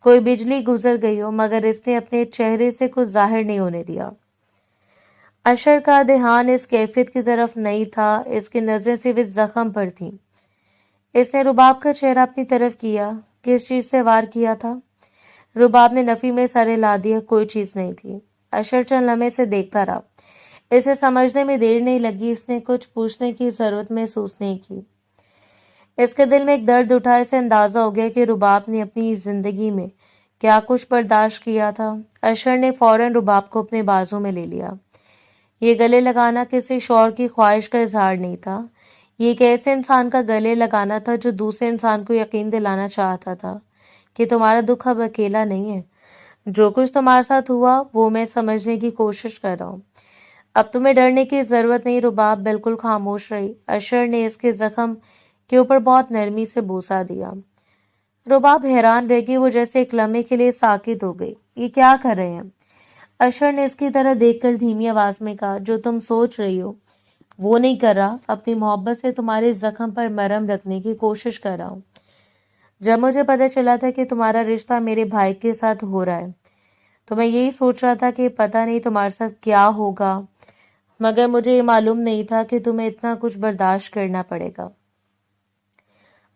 कोई बिजली गुजर गई हो, मगर इसने अपने चेहरे से कुछ जाहिर नहीं होने दिया। अशर का ध्यान इस कैफियत की तरफ नहीं था। इसकी नजरें सिर्फ इस जख्म पर थीं। इसने रुबाब का चेहरा अपनी तरफ किया। किस चीज से वार किया था? रुबाब ने नफी में सर हिला दिया। कोई चीज नहीं थी। अशर चंद लम्हे से देखता रहा। इसे समझने में देर नहीं लगी। इसने कुछ पूछने की जरूरत महसूस नहीं की। इसके दिल में एक दर्द उठा। इसे अंदाजा हो गया कि रुबाब ने अपनी जिंदगी में क्या कुछ बर्दाश्त किया था। अशर ने फौरन रुबाब को अपने बाजू में ले लिया। ये गले लगाना किसी शौहर की ख्वाहिश का इजहार नहीं था। ये एक ऐसे इंसान का गले लगाना था जो दूसरे इंसान को यकीन दिलाना चाहता था कि तुम्हारा दुख अब अकेला नहीं है। जो कुछ तुम्हारे साथ हुआ वो मैं समझने की कोशिश कर रहा हूँ। अब तुम्हें डरने की जरूरत नहीं। रुबाब बिल्कुल खामोश रही। अशर ने इसके जख्म के ऊपर बहुत नरमी से बूसा दिया। रुबाब हैरान रह गई। वो जैसे एक लम्हे के लिए साकित हो गई। ये क्या कर रहे हैं? अशर ने इसकी तरह देखकर धीमी आवाज में कहा, जो तुम सोच रही हो वो नहीं कर रहा। अपनी मोहब्बत से तुम्हारे जख्म पर मरहम रखने की कोशिश कर रहा हूँ। जब मुझे पता चला था कि तुम्हारा रिश्ता मेरे भाई के साथ हो रहा है तो मैं यही सोच रहा था कि पता नहीं तुम्हारे साथ क्या होगा, मगर मुझे ये मालूम नहीं था कि तुम्हें इतना कुछ बर्दाश्त करना पड़ेगा।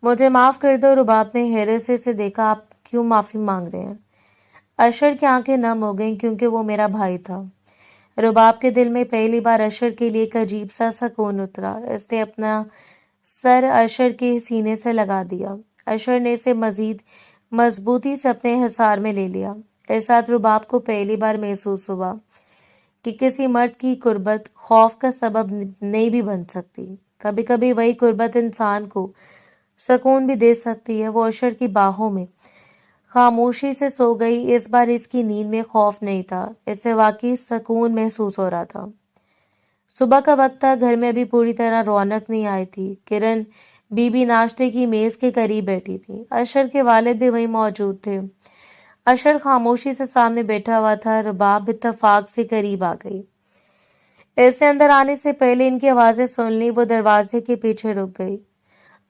मुझे माफ कर दो। रुबाब ने हैरत से इसे देखा। आप क्यों माफी मांग रहे हैं? अशर की आंखें नम हो गईं क्योंकि वो मेरा भाई था। रुबाब के दिल में पहली बार अशर के लिए एक अजीब सा सुकून उतरा। इसने अपना सर अशर के सीने से लगा दिया। अशर ने इसे मजीद मजबूती से अपने हिसार में ले लिया। इस साथ रुबाब को पहली बार महसूस हुआ कि किसी मर्द की कुर्बत खौफ का सबब नहीं भी बन सकती। कभी कभी वही कुर्बत इंसान को सुकून भी दे सकती है। वो अशर की बाहों में खामोशी से सो गई। इस बार इसकी नींद में खौफ नहीं था। इसे वाकई सुकून महसूस हो रहा था। सुबह का वक्त था। घर में अभी पूरी तरह रौनक नहीं आई थी। किरण बीबी नाश्ते की मेज के करीब बैठी थी। अशर के वालिद भी वहीं मौजूद थे। अशर खामोशी से सामने बैठा हुआ था। रुबाब इत्तेफाक से करीब आ गई। ऐसे अंदर आने से पहले इनकी आवाजें सुन ली। वो दरवाजे के पीछे रुक गई।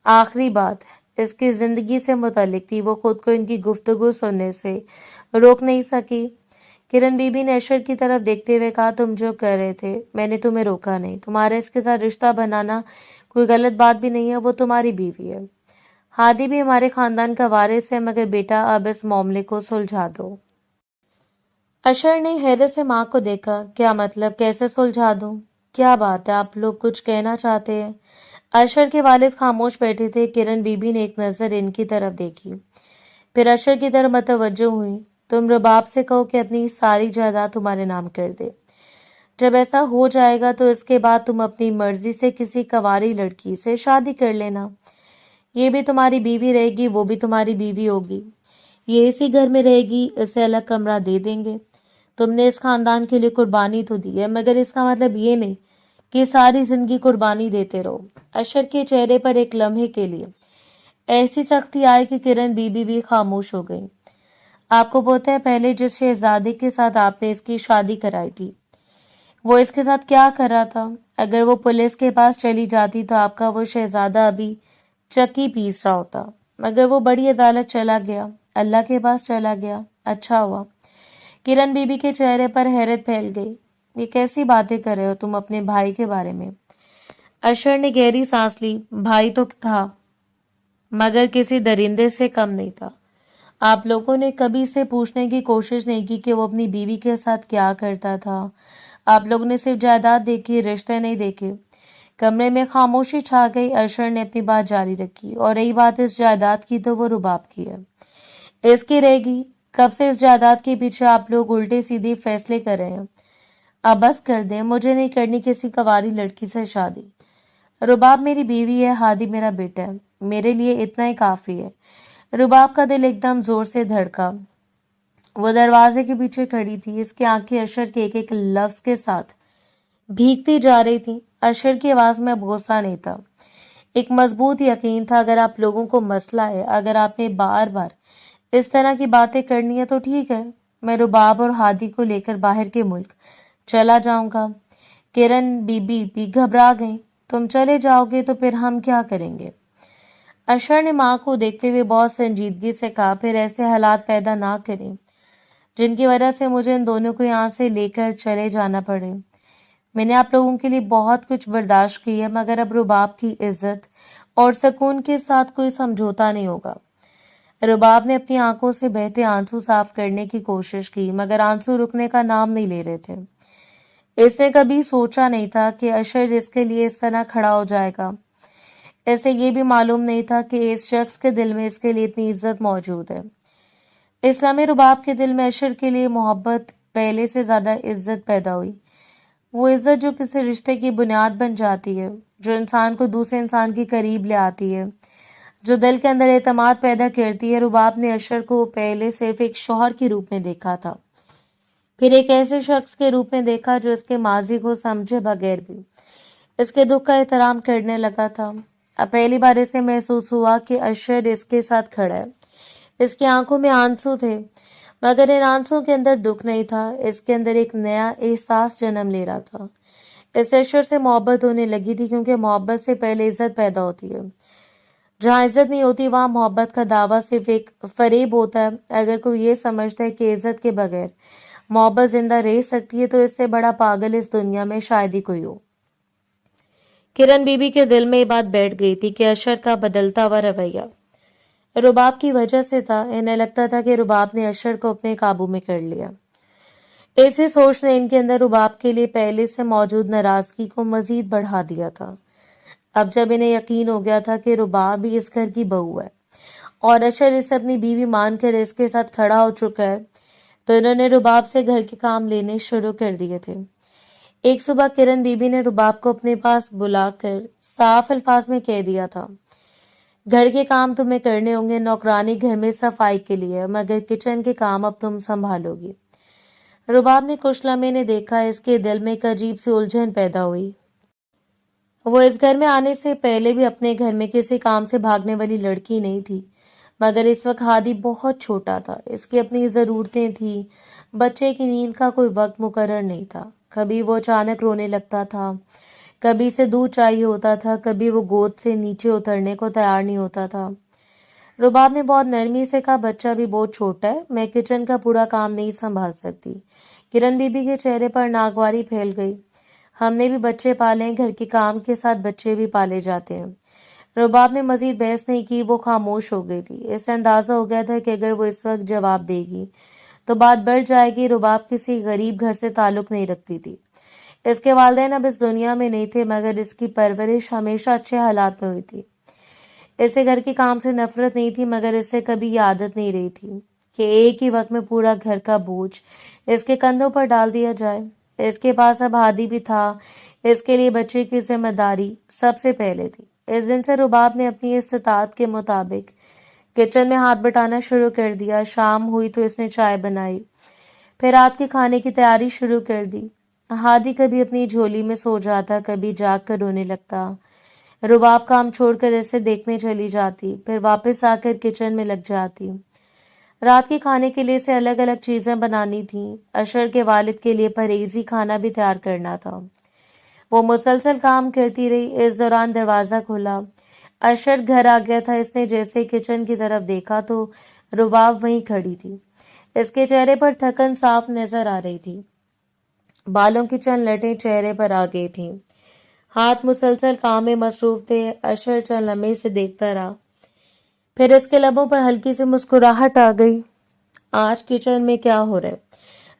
आखिरी बात इसकी जिंदगी से मुतालिक थी। वो खुद को इनकी गुफ्तगू सुनने से रोक नहीं सकी। किरण बीबी ने अशर की तरफ देखते हुए कहा, तुम जो कर रहे थे मैंने तुम्हें रोका नहीं। तुम्हारा इसके साथ रिश्ता बनाना कोई गलत बात भी नहीं है। वो तुम्हारी बीवी है। हादी भी हमारे खानदान का वारिस है। मगर बेटा अब इस मामले को सुलझा दो। अशर ने हैरत से माँ को देखा। क्या मतलब? कैसे सुलझा दूं? क्या बात है? आप लोग कुछ कहना चाहते हैं? अशर के वालिद खामोश बैठे थे। किरण बीबी ने एक नजर इनकी तरफ देखी, फिर अशर की तरफ मतवज्जो हुई। तुम रुबाब से कहो कि अपनी सारी जायदाद तुम्हारे नाम कर दे। जब ऐसा हो जाएगा तो इसके बाद तुम अपनी मर्जी से किसी कवारी लड़की से शादी कर लेना। ये भी तुम्हारी बीवी रहेगी, वो भी तुम्हारी बीवी होगी। ये इसी घर में रहेगी। इसे अलग कमरा दे देंगे। तुमने इस खानदान के लिए कुर्बानी तो दी है, मगर इसका मतलब ये नहीं कि सारी जिंदगी कुर्बानी देते रहो। अशर के चेहरे पर एक लम्हे के लिए ऐसी सख्ती आई कि किरण बीबी भी खामोश हो गई। आपको पता है पहले जिस शहजादे के साथ आपने इसकी शादी कराई थी वो इसके साथ क्या कर रहा था? अगर वो पुलिस के पास चली जाती तो आपका वो शहजादा अभी चक्की पीस रहा होता। मगर वो बड़ी अदालत चला गया, अल्लाह के पास चला गया। अच्छा हुआ। किरण बीबी के चेहरे पर हैरत फैल गई। ये कैसी बातें कर रहे हो तुम अपने भाई के बारे में? अशर ने गहरी सांस ली। भाई तो था, मगर किसी दरिंदे से कम नहीं था। आप लोगों ने कभी इससे पूछने की कोशिश नहीं की कि वो अपनी बीवी के साथ क्या करता था। आप लोगों ने सिर्फ जायदाद देखी, रिश्ते नहीं देखे। कमरे में खामोशी छा गई। अशर ने अपनी बात जारी रखी, और रही बात इस जायदाद की तो वो रुबाब की है, इसकी रहेगी। कब से इस जायदाद के पीछे आप लोग उल्टे सीधे फैसले कर रहे हैं? अब बस कर दें, मुझे नहीं करनी किसी कवारी लड़की से शादी। रुबाब मेरी बीवी है, हादी मेरा बेटा है, मेरे लिए इतना ही काफी है। रुबाब का दिल एकदम जोर से धड़का। वो दरवाजे के पीछे खड़ी थी, इसकी आंखें अशर के एक एक लफ्ज के साथ भीगती जा रही थी। अशर की आवाज में अब गुस्सा नहीं था, एक मजबूत यकीन था। अगर आप लोगों को मसला है, अगर आपने बार बार इस तरह की बातें करनी है तो ठीक है, मैं रुबाब और हादी को लेकर बाहर के मुल्क चला जाऊंगा। किरण बीबी भी घबरा गई। तुम चले जाओगे तो फिर हम क्या करेंगे? अशर ने माँ को देखते हुए बहुत संजीदगी से कहा, फिर ऐसे हालात पैदा ना करें जिनकी वजह से मुझे इन दोनों को यहाँ से लेकर चले जाना पड़े। मैंने आप लोगों के लिए बहुत कुछ बर्दाश्त की है, मगर अब रुबाब की इज्जत और सुकून के साथ कोई समझौता नहीं होगा। रुबाब ने अपनी आंखों से बहते आंसू साफ करने की कोशिश की, मगर आंसू रुकने का नाम नहीं ले रहे थे। इसने कभी सोचा नहीं था कि अशर इसके लिए इस तरह खड़ा हो जाएगा। इसे ये भी मालूम नहीं था कि इस शख्स के दिल में इसके लिए इतनी इज्जत मौजूद है। इस्लामी रुबाब के दिल में अशर के लिए मोहब्बत पहले से ज्यादा इज्जत पैदा हुई। वो इज्जत जो किसी रिश्ते की बुनियाद बन जाती है, जो इंसान को दूसरे इंसान के करीब ले आती है, जो दिल के अंदर एतमाद पैदा करती है। रुबाब ने अशर को पहले सिर्फ एक शौहर के रूप में देखा था, फिर एक ऐसे शख्स के रूप में देखा जो इसके माजी को समझे बगैर भी इसके दुख का एहतराम करने लगा था। अब पहली बार इसे महसूस हुआ कि अशर इसके साथ खड़ा है। इसकी आंखों में आंसू थे, मगर इन आंसुओं के अंदर दुख नहीं था। इसके अंदर एक नया एहसास जन्म ले रहा था। इस अशर से मोहब्बत होने लगी थी, क्योंकि मोहब्बत से पहले इज्जत पैदा होती है। जहाँ इज्जत नहीं होती वहां मोहब्बत का दावा सिर्फ एक फरेब होता है। अगर कोई ये समझता है कि इज्जत के बगैर मोहब्बत जिंदा रह सकती है, तो इससे बड़ा पागल इस दुनिया में शायद ही कोई हो। किरण बीबी के दिल में ये बात बैठ गई थी कि अशर का बदलता हुआ रवैया रुबाब की वजह से था। इन्हें लगता था कि रुबाब ने अशर को अपने काबू में कर लिया। ऐसी सोच ने इनके अंदर रुबाब के लिए पहले से मौजूद नाराजगी को मजीद बढ़ा दिया था। अब जब इन्हें यकीन हो गया था कि रुबाब ही इस घर की बहू है और अशर इसे अपनी बीवी मानकर इसके साथ खड़ा हो चुका है, तो इन्होंने रुबाब से घर के काम लेने शुरू कर दिए थे। एक सुबह किरण बीबी ने रुबाब को अपने पास बुलाकर साफ अल्फाज में कह दिया था, घर के काम तुम्हें करने होंगे। नौकरानी घर में सफाई के लिए, मगर किचन के काम अब तुम संभालोगी। रुबाब ने कुछ लम्हे ने देखा। इसके दिल में एक अजीब सी उलझन पैदा हुई। वो इस घर में आने से पहले भी अपने घर में किसी काम से भागने वाली लड़की नहीं थी, मगर इस वक्त हादी बहुत छोटा था। इसकी अपनी जरूरतें थी। बच्चे की नींद का कोई वक्त मुकर्रर नहीं था। कभी वो अचानक रोने लगता था, कभी इसे दूध चाहिए होता था, कभी वो गोद से नीचे उतरने को तैयार नहीं होता था। रुबाब ने बहुत नरमी से कहा, बच्चा भी बहुत छोटा है, मैं किचन का पूरा काम नहीं संभाल सकती। किरण बीबी के चेहरे पर नागवारी फैल गई। हमने भी बच्चे पाले हैं, घर के काम के साथ बच्चे भी पाले जाते हैं। रुबाब ने मजीद बहस नहीं की, वो खामोश हो गई थी। इसे अंदाजा हो गया था कि अगर वो इस वक्त जवाब देगी तो बात बढ़ जाएगी। रुबाब किसी गरीब घर से ताल्लुक नहीं रखती थी। इसके वालिदैन अब इस दुनिया में नहीं थे, मगर इसकी परवरिश हमेशा अच्छे हालात में हुई थी। इसे घर के काम से नफरत नहीं थी, मगर इसे कभी ये आदत नहीं रही थी कि एक ही वक्त में पूरा घर का बोझ इसके कंधों पर डाल दिया जाए। इसके पास अब हादी भी था। इसके लिए बच्चे की जिम्मेदारी सबसे पहले थी। इस दिन से रुबाब ने अपनी इस्तात के मुताबिक किचन में हाथ बटाना शुरू कर दिया। शाम हुई तो इसने चाय बनाई, फिर रात के खाने की तैयारी शुरू कर दी। हादी कभी अपनी झोली में सो जाता, कभी जाग कर रोने लगता। रुबाब काम छोड़कर इसे देखने चली जाती, फिर वापस आकर किचन में लग जाती। रात के खाने के लिए इसे अलग अलग चीजें बनानी थी। अशर के वालिद के लिए परहेजी खाना भी तैयार करना था। वो मुसलसल काम करती रही। इस दौरान दरवाजा खुला। अशर घर आ गया था। इसने जैसे किचन की तरफ देखा तो रुबाब वहीं खड़ी थी। इसके चेहरे पर थकन साफ नजर आ रही थी। बालों की चंद लटें चेहरे पर आ गई थीं। हाथ मुसलसल काम में मसरूफ थे। अशर चंद लम्हे से देखता रहा, फिर इसके लबों पर हल्की सी मुस्कुराहट आ गई। आज किचन में क्या हो रहा है?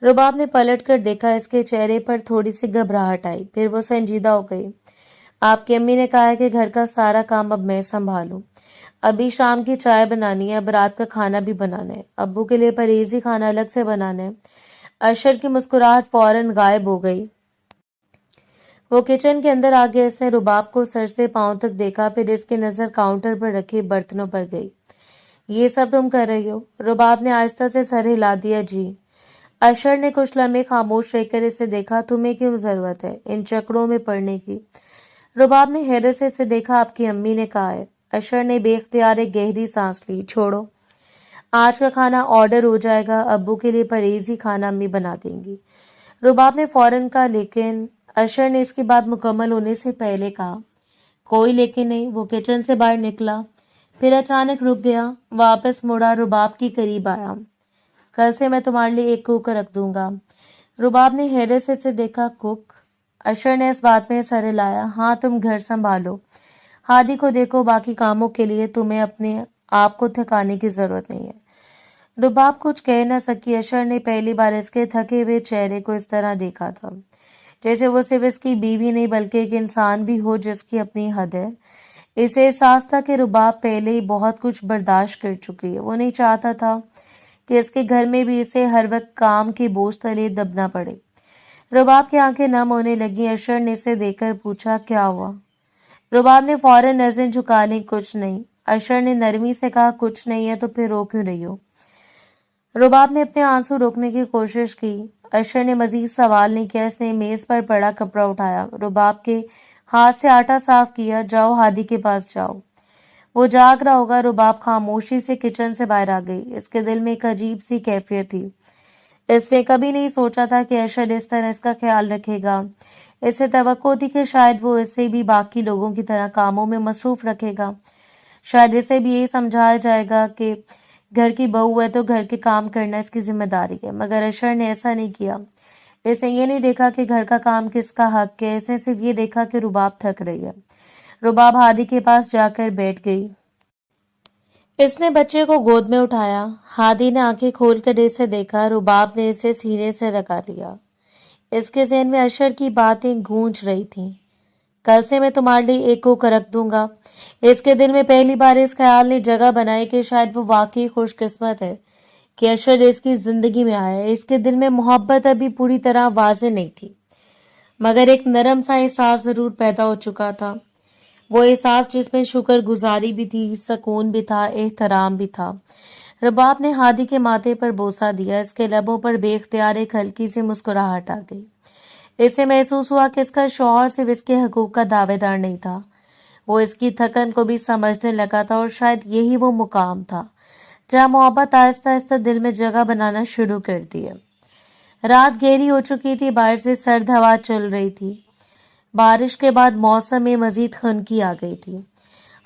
रुबाब ने पलट कर देखा। इसके चेहरे पर थोड़ी सी घबराहट आई, फिर वो संजीदा हो गई। آپ کی امی نے کہا ہے کہ گھر کا سارا کام اب میں سنبھالوں۔ ابھی شام کی چائے بنانی ہے، اب رات کا کھانا بھی بنانا ہے، ابو کے لیے پرہیزی کھانا الگ سے بنانا ہے۔ اشر کی مسکراہٹ فوراً غائب ہو گئی۔ وہ کچن کے اندر آگے اس نے رباب کو سر سے پاؤں تک دیکھا، پھر اس کی نظر کاؤنٹر پر رکھے برتنوں پر گئی۔ یہ سب تم کر رہی ہو؟ رباب نے آہستہ سے سر ہلا دیا۔ جی۔ اشر نے کچھ لمحے خاموش رہ کر اسے دیکھا۔ تمہیں کیوں ضرورت ہے ان چکروں میں پڑنے کی؟ رباب نے حیرت سے اسے دیکھا۔ آپ کی امی نے کہا ہے۔ اشر نے بے اختیار ایک گہری سانس لی۔ چھوڑو، آج کا کھانا آرڈر ہو جائے گا، ابو کے لیے پرہیزی کھانا امی بنا دیں گی۔ رباب نے فوراً کہا لیکن اشر نے اس کی بات مکمل ہونے سے پہلے کہا۔ کوئی لیکن نہیں۔ وہ کچن سے باہر نکلا، پھر اچانک رک گیا، واپس مڑا، رباب کی قریب آیا۔ کل سے میں تمہارے لیے ایک کوک رکھ دوں گا۔ رباب نے حیرت سے اسے دیکھا۔ کوک؟ اشر نے اس بات میں سر ہلایا۔ ہاں، تم گھر سنبھالو، ہادی کو دیکھو، باقی کاموں کے لیے تمہیں اپنے آپ کو تھکانے کی ضرورت نہیں ہے۔ رباب کچھ کہہ نہ سکی۔ اشر نے پہلی بار اس کے تھکے ہوئے چہرے کو اس طرح دیکھا تھا جیسے وہ صرف اس کی بیوی نہیں بلکہ ایک انسان بھی ہو جس کی اپنی حد ہے۔ اسے احساس تھا کہ رباب پہلے ہی بہت کچھ برداشت کر چکی ہے۔ وہ نہیں چاہتا تھا کہ اس کے گھر میں بھی اسے ہر وقت کام کے بوجھ تلے دبنا پڑے۔ رباب کی آنکھیں نم ہونے لگیں۔ اشر نے اسے دیکھ کر پوچھا، کیا ہوا؟ رباب نے فوراً نظریں جھکا لیں۔ کچھ نہیں۔ اشر نے نرمی سے کہا، کچھ نہیں ہے تو پھر رو کیوں رہی ہو؟ رباب نے اپنے آنسو روکنے کی کوشش کی۔ اشر نے مزید سوال نہیں کیا۔ اس نے میز پر پڑا کپڑا اٹھایا، رباب کے ہاتھ سے آٹا صاف کیا۔ جاؤ، ہادی کے پاس جاؤ، وہ جاگ رہا ہوگا۔ رباب خاموشی سے کچن سے باہر آ گئی۔ اس کے دل میں ایک عجیب سی کیفیت تھی۔ اس نے کبھی نہیں سوچا تھا کہ اشر اس طرح اس کا خیال رکھے گا۔ اسے توقع تھی کہ شاید وہ اسے بھی باقی لوگوں کی طرح کاموں میں مصروف رکھے گا، شاید اسے بھی یہی سمجھایا جائے گا کہ گھر کی بہو ہے تو گھر کے کام کرنا اس کی ذمہ داری ہے۔ مگر اشر نے ایسا نہیں کیا۔ اس نے یہ نہیں دیکھا کہ گھر کا کام کس کا حق ہے، اس نے صرف یہ دیکھا کہ رباب تھک رہی ہے۔ رباب ہادی کے پاس جا کر بیٹھ گئی۔ اس نے بچے کو گود میں اٹھایا۔ ہادی نے آنکھیں کھول کر اسے دیکھا۔ رباب نے اسے سینے سے لگا لیا۔ اس کے ذہن میں اشر کی باتیں گونج رہی تھیں۔ کل سے میں تمہارے لیے ایک کوک رکھ دوں گا۔ اس کے دل میں پہلی بار اس خیال نے جگہ بنائی کہ شاید وہ واقعی خوش قسمت ہے کہ اشر اس کی زندگی میں آیا ہے۔ اس کے دل میں محبت ابھی پوری طرح واضح نہیں تھی، مگر ایک نرم سا احساس ضرور پیدا ہو چکا تھا۔ وہ احساس جس میں شکر گزاری بھی تھی، سکون بھی تھا، احترام بھی تھا۔ رباب نے ہادی کے ماتھے پر بوسہ دیا۔ اس کے لبوں پر بے اختیار ایک ہلکی سی مسکراہٹ آ گئی۔ اسے محسوس ہوا کہ اس کا شوہر صرف اس کے حقوق کا دعوے دار نہیں تھا، وہ اس کی تھکن کو بھی سمجھنے لگا تھا، اور شاید یہی وہ مقام تھا جہاں محبت آہستہ آہستہ دل میں جگہ بنانا شروع کرتی ہے۔ رات گہری ہو چکی تھی، باہر سے سرد ہوا چل رہی تھی۔ بارش کے بعد موسم میں مزید خنکی آ گئی تھی۔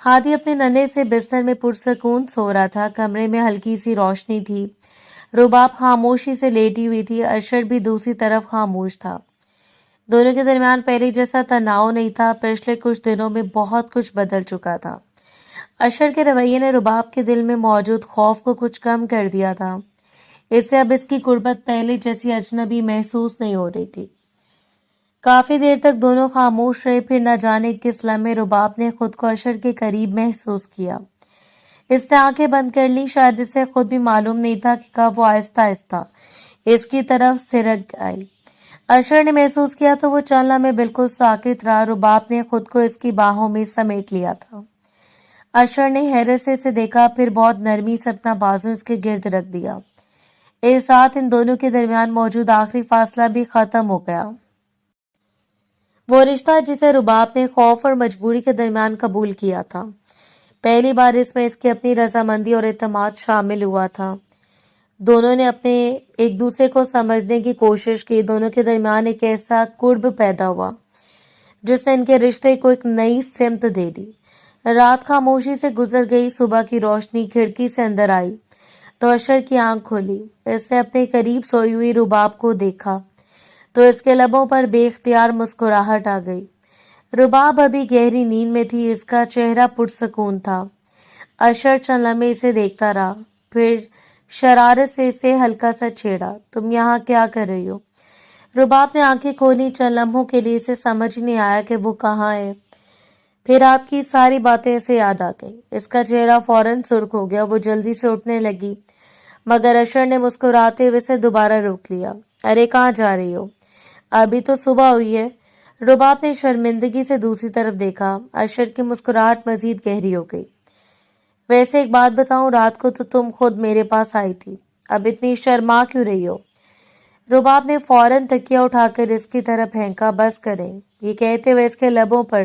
ہادی اپنے ننھے سے بستر میں پرسکون سو رہا تھا۔ کمرے میں ہلکی سی روشنی تھی۔ رباب خاموشی سے لیٹی ہوئی تھی۔ اشر بھی دوسری طرف خاموش تھا۔ دونوں کے درمیان پہلے جیسا تناؤ نہیں تھا۔ پچھلے کچھ دنوں میں بہت کچھ بدل چکا تھا۔ اشر کے رویے نے رباب کے دل میں موجود خوف کو کچھ کم کر دیا تھا۔ اس سے اب اس کی قربت پہلے جیسی اجنبی محسوس نہیں ہو رہی تھی۔ کافی دیر تک دونوں خاموش رہے، پھر نہ جانے کس لمحے رباب نے خود کو اشر کے قریب محسوس کیا۔ اس نے آنکھیں بند کر لی۔ شاید اسے خود بھی معلوم نہیں تھا کہ کب وہ آہستہ آہستہ اس کی طرف سرک آئی۔ اشر نے محسوس کیا تو وہ چند لمحے بالکل ساکت رہا۔ رباب نے خود کو اس کی باہوں میں سمیٹ لیا تھا۔ اشر نے حیرت سے اسے دیکھا، پھر بہت نرمی سے اپنا بازو اس کے گرد رکھ دیا۔ اس رات ان دونوں کے درمیان موجود آخری فاصلہ بھی ختم ہو گیا۔ وہ رشتہ جسے رباب نے خوف اور مجبوری کے درمیان قبول کیا تھا، پہلی بار اس میں اس کی اپنی رضامندی اور اعتماد شامل ہوا تھا۔ دونوں نے اپنے ایک دوسرے کو سمجھنے کی کوشش کی۔ دونوں کے درمیان ایک ایسا قرب پیدا ہوا جس نے ان کے رشتے کو ایک نئی سمت دے دی۔ رات خاموشی سے گزر گئی۔ صبح کی روشنی کھڑکی سے اندر آئی تو اشر کی آنکھ کھلی۔ اس نے اپنے قریب سوئی ہوئی رباب کو دیکھا تو اس کے لبوں پر بے اختیار مسکراہٹ آ گئی۔ رباب ابھی گہری نیند میں تھی، اس کا چہرہ پرسکون تھا۔ اشر چند لمحے اسے دیکھتا رہا، پھر شرارت سے اسے ہلکا سا چھیڑا۔ تم یہاں کیا کر رہی ہو؟ رباب نے آنکھیں کھولی۔ چند لمحوں کے لیے اسے سمجھ نہیں آیا کہ وہ کہاں ہے۔ پھر رات کی ساری باتیں اسے یاد آ گئی. اس کا چہرہ فوراً سرخ ہو گیا. وہ جلدی سے اٹھنے لگی مگر اشر نے مسکراتے ہوئے اسے دوبارہ روک لیا. ارے کہاں جا رہی ہو؟ ابھی تو صبح ہوئی ہے. رباب نے شرمندگی سے دوسری طرف دیکھا. اشر کی مسکراہٹ مزید گہری ہو گئی. ویسے ایک بات بتاؤں، رات کو تو تم خود میرے پاس آئی تھی. اب اتنی شرما کیوں رہی ہو؟ رباب نے فوراً تکیہ اٹھا کر اس کی طرف پھینکا. بس کریں. یہ کہتے ہوئے اس کے لبوں پر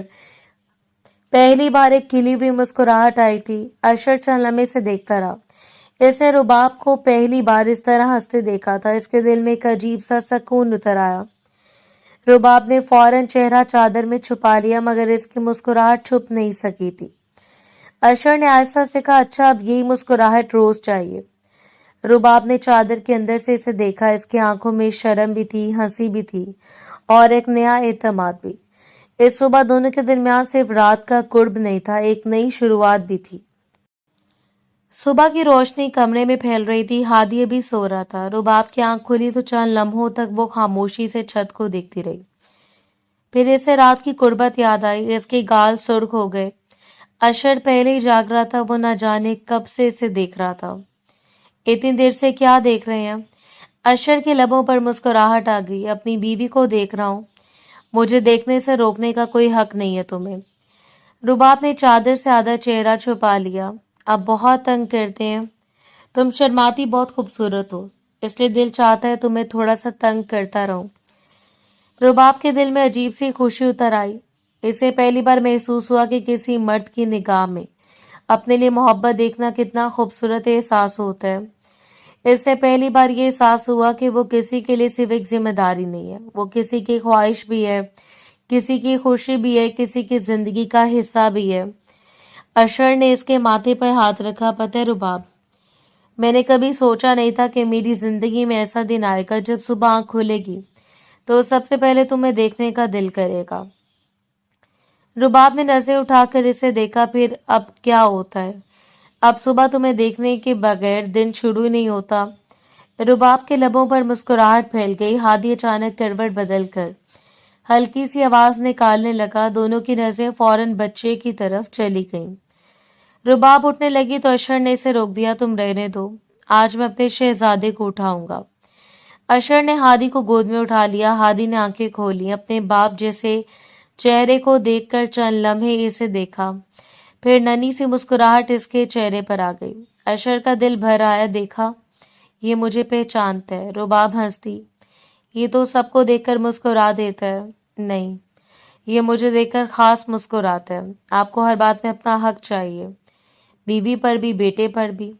پہلی بار ایک کھلی ہوئی مسکراہٹ آئی تھی. اشر چند لمحے سے دیکھتا رہا. اس نے رباب کو پہلی بار اس طرح ہنستے دیکھا تھا. اس کے دل میں ایک عجیب سا سکون اتر آیا. رباب نے فوراً چہرہ چادر میں چھپا لیا مگر اس کی مسکراہٹ چھپ نہیں سکی تھی. اشر نے آہستہ سے کہا، اچھا اب یہی مسکراہٹ روز چاہیے. رباب نے چادر کے اندر سے اسے دیکھا. اس کی آنکھوں میں شرم بھی تھی، ہنسی بھی تھی اور ایک نیا اعتماد بھی. اس صبح دونوں کے درمیان صرف رات کا قرب نہیں تھا، ایک نئی شروعات بھی تھی. صبح کی روشنی کمرے میں پھیل رہی تھی. ہادی ابھی سو رہا تھا. رباب کی آنکھ کھلی تو چند لمحوں تک وہ خاموشی سے چھت کو دیکھتی رہی. پھر اسے رات کی قربت یاد آئی. اس کے گال سرخ ہو گئے. اشر پہلے ہی جاگ رہا تھا. وہ نہ جانے کب سے اسے دیکھ رہا تھا. اتنی دیر سے کیا دیکھ رہے ہیں؟ اشر کے لبوں پر مسکراہٹ آ گئی. اپنی بیوی کو دیکھ رہا ہوں. مجھے دیکھنے سے روکنے کا کوئی حق نہیں ہے تمہیں. رباب نے چادر سے آدھا چہرہ چھپا لیا. اب بہت تنگ کرتے ہیں. تم شرماتی بہت خوبصورت ہو، اس لیے دل چاہتا ہے تمہیں تھوڑا سا تنگ کرتا رہوں. رباب کے دل میں عجیب سی خوشی اتر آئی. اسے پہلی بار محسوس ہوا کہ کسی مرد کی نگاہ میں اپنے لیے محبت دیکھنا کتنا خوبصورت احساس ہوتا ہے. اس سے پہلی بار یہ احساس ہوا کہ وہ کسی کے لیے صرف ایک ذمہ داری نہیں ہے، وہ کسی کی خواہش بھی ہے، کسی کی خوشی بھی ہے، کسی کی زندگی کا حصہ بھی ہے. اشر نے اس کے ماتھے پر ہاتھ رکھا. پتہ ہے رباب، میں نے کبھی سوچا نہیں تھا کہ میری زندگی میں ایسا دن آئے گا جب صبح آنکھ کھلے گی تو سب سے پہلے تمہیں دیکھنے کا دل کرے گا. رباب نے نظریں اٹھا کر اسے دیکھا. پھر اب کیا ہوتا ہے؟ اب صبح تمہیں دیکھنے کے بغیر دن شروع ہی نہیں ہوتا. رباب کے لبوں پر مسکراہٹ پھیل گئی. ہادی اچانک کروٹ بدل کر ہلکی سی آواز نکالنے لگا. دونوں کی نظریں فوراً بچے کی طرف چلی گئیں. رباب اٹھنے لگی تو اشر نے اسے روک دیا. تم رہنے دو، آج میں اپنے شہزادے کو اٹھاؤں گا. اشر نے ہادی کو گود میں اٹھا لیا. ہادی نے آنکھیں کھولی. اپنے باپ جیسے چہرے کو دیکھ کر چند لمحے اسے دیکھا. پھر ننھی سی مسکراہٹ اس کے چہرے پر آ گئی. اشر کا دل بھر آیا. دیکھا، یہ مجھے پہچانتا ہے. رباب ہنستی. یہ تو سب کو دیکھ کر مسکرا دیتا ہے. نہیں، یہ مجھے دیکھ کر خاص مسکراتا ہے. آپ کو ہر بات میں اپنا حق چاہیے، بیوی پر بھی، بیٹے پر بھی.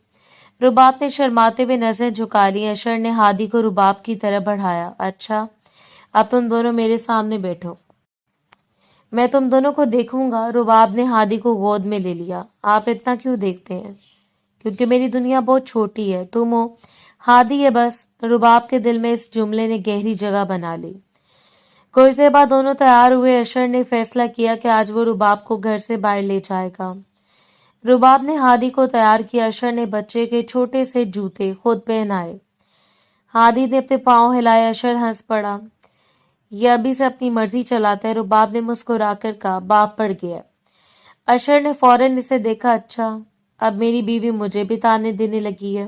رباب نے شرماتے ہوئے نظر جھکا لی. اشر نے ہادی کو رباب کی طرف بڑھایا. اچھا اب تم دونوں میرے سامنے بیٹھو، میں تم دونوں کو دیکھوں گا. رباب نے ہادی کو گود میں لے لیا. آپ اتنا کیوں دیکھتے ہیں؟ کیونکہ میری دنیا بہت چھوٹی ہے، تم ہو ہادی ہے بس. رباب کے دل میں اس جملے نے گہری جگہ بنا لی. کچھ دیر بعد دونوں تیار ہوئے. اشر نے فیصلہ کیا کہ آج وہ رباب کو گھر سے باہر لے جائے گا. رباب نے ہادی کو تیار کیا. اشر نے بچے کے چھوٹے سے جوتے خود پہنائے. ہادی نے اپنے پاؤں ہلائے. اشر ہنس پڑا. یہ ابھی سے اپنی مرضی چلاتا ہے. رباب نے مسکرا کر کہا. باپ پڑ گیا. اشر نے فوراً اسے دیکھا. اچھا اب میری بیوی مجھے بھی تانے دینے لگی ہے.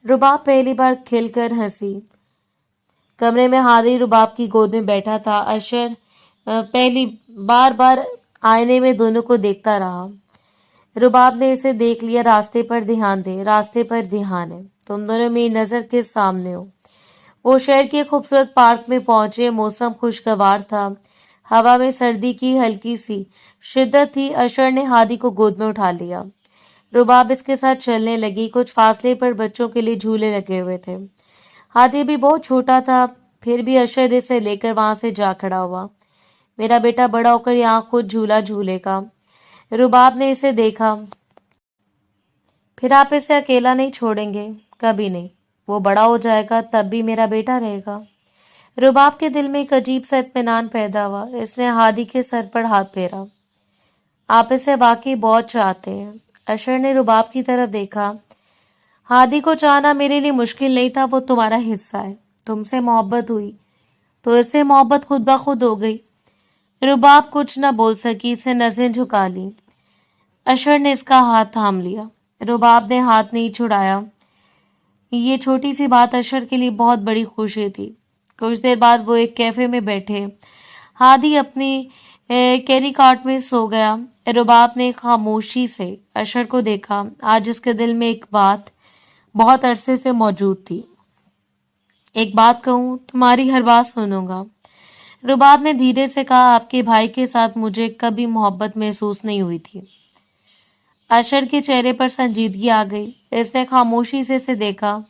رباب پہلی بار کھل کر ہنسی. کمرے میں ہادی رباب کی گود میں بیٹھا تھا. اشر پہلی بار آئینے میں دونوں کو دیکھتا رہا. رباب نے اسے دیکھ لیا. راستے پر دھیان دے، راستے پر دھیان ہے. تم دونوں میری نظر کے سامنے ہو. وہ شہر کے خوبصورت پارک میں پہنچے. موسم خوشگوار تھا. ہوا میں سردی کی ہلکی سی شدت تھی. اشر نے ہادی کو گود میں اٹھا لیا. رباب اس کے ساتھ چلنے لگی. کچھ فاصلے پر بچوں کے لیے جھولے لگے ہوئے تھے. ہادی بھی بہت چھوٹا تھا، پھر بھی اشر اسے لے کر وہاں سے جا کھڑا ہوا. میرا بیٹا بڑا ہو کر یہاں خود جھولا جھولے گا. رباب نے اسے دیکھا. پھر آپ اسے اکیلا نہیں چھوڑیں گے؟ کبھی نہیں. وہ بڑا ہو جائے گا تب بھی میرا بیٹا رہے گا. رباب کے دل میں ایک عجیب سا اطمینان پیدا ہوا. اس نے ہادی کے سر پر ہاتھ پھیرا. آپ اسے واقعی بہت چاہتے ہیں. اشر نے رباب کی طرف دیکھا. ہادی کو چاہنا میرے لیے مشکل نہیں تھا، وہ تمہارا حصہ ہے. تم سے محبت ہوئی تو اس سے محبت خود بخود ہو گئی. रुबाब कुछ न बोल सकी, इसे नजरें झुका ली। अशर ने इसका हाथ थाम लिया। रुबाब ने हाथ नहीं छुड़ाया। ये छोटी सी बात अशर के लिए बहुत बड़ी खुशी थी। कुछ देर बाद वो एक कैफे में बैठे। हादी अपनी कैरी कार्ट में सो गया। रुबाब ने खामोशी से अशर को देखा। आज उसके दिल में एक बात बहुत अरसे से मौजूद थी। एक बात कहूं, तुम्हारी हर बात सुनूंगा। रुबाब ने धीरे से कहा, आपके भाई के साथ मुझे कभी मोहब्बत महसूस नहीं हुई थी। अशर के चेहरे पर संजीदगी आ गई। इसने खामोशी से इसे देखा।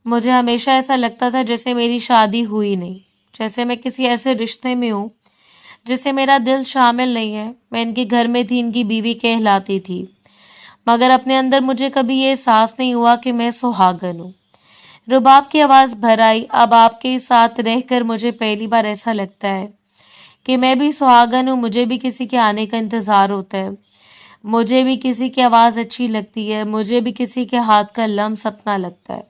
मुझे हमेशा ऐसा लगता था जैसे मेरी शादी हुई नहीं, जैसे मैं किसी ऐसे रिश्ते में हूं जिसे मेरा दिल शामिल नहीं है। मैं इनके घर में थी, इनकी बीवी कहलाती थी, मगर अपने अंदर मुझे कभी ये एहसास नहीं हुआ कि मैं सुहागन हूं। रुबाब की आवाज भर आई। अब आपके साथ रहकर मुझे पहली बार ऐसा लगता है कि मैं भी सुहागन हूं। मुझे भी किसी के आने का इंतजार होता है। मुझे भी किसी की आवाज अच्छी लगती है। मुझे भी किसी के हाथ का लम्स अपना लगता है।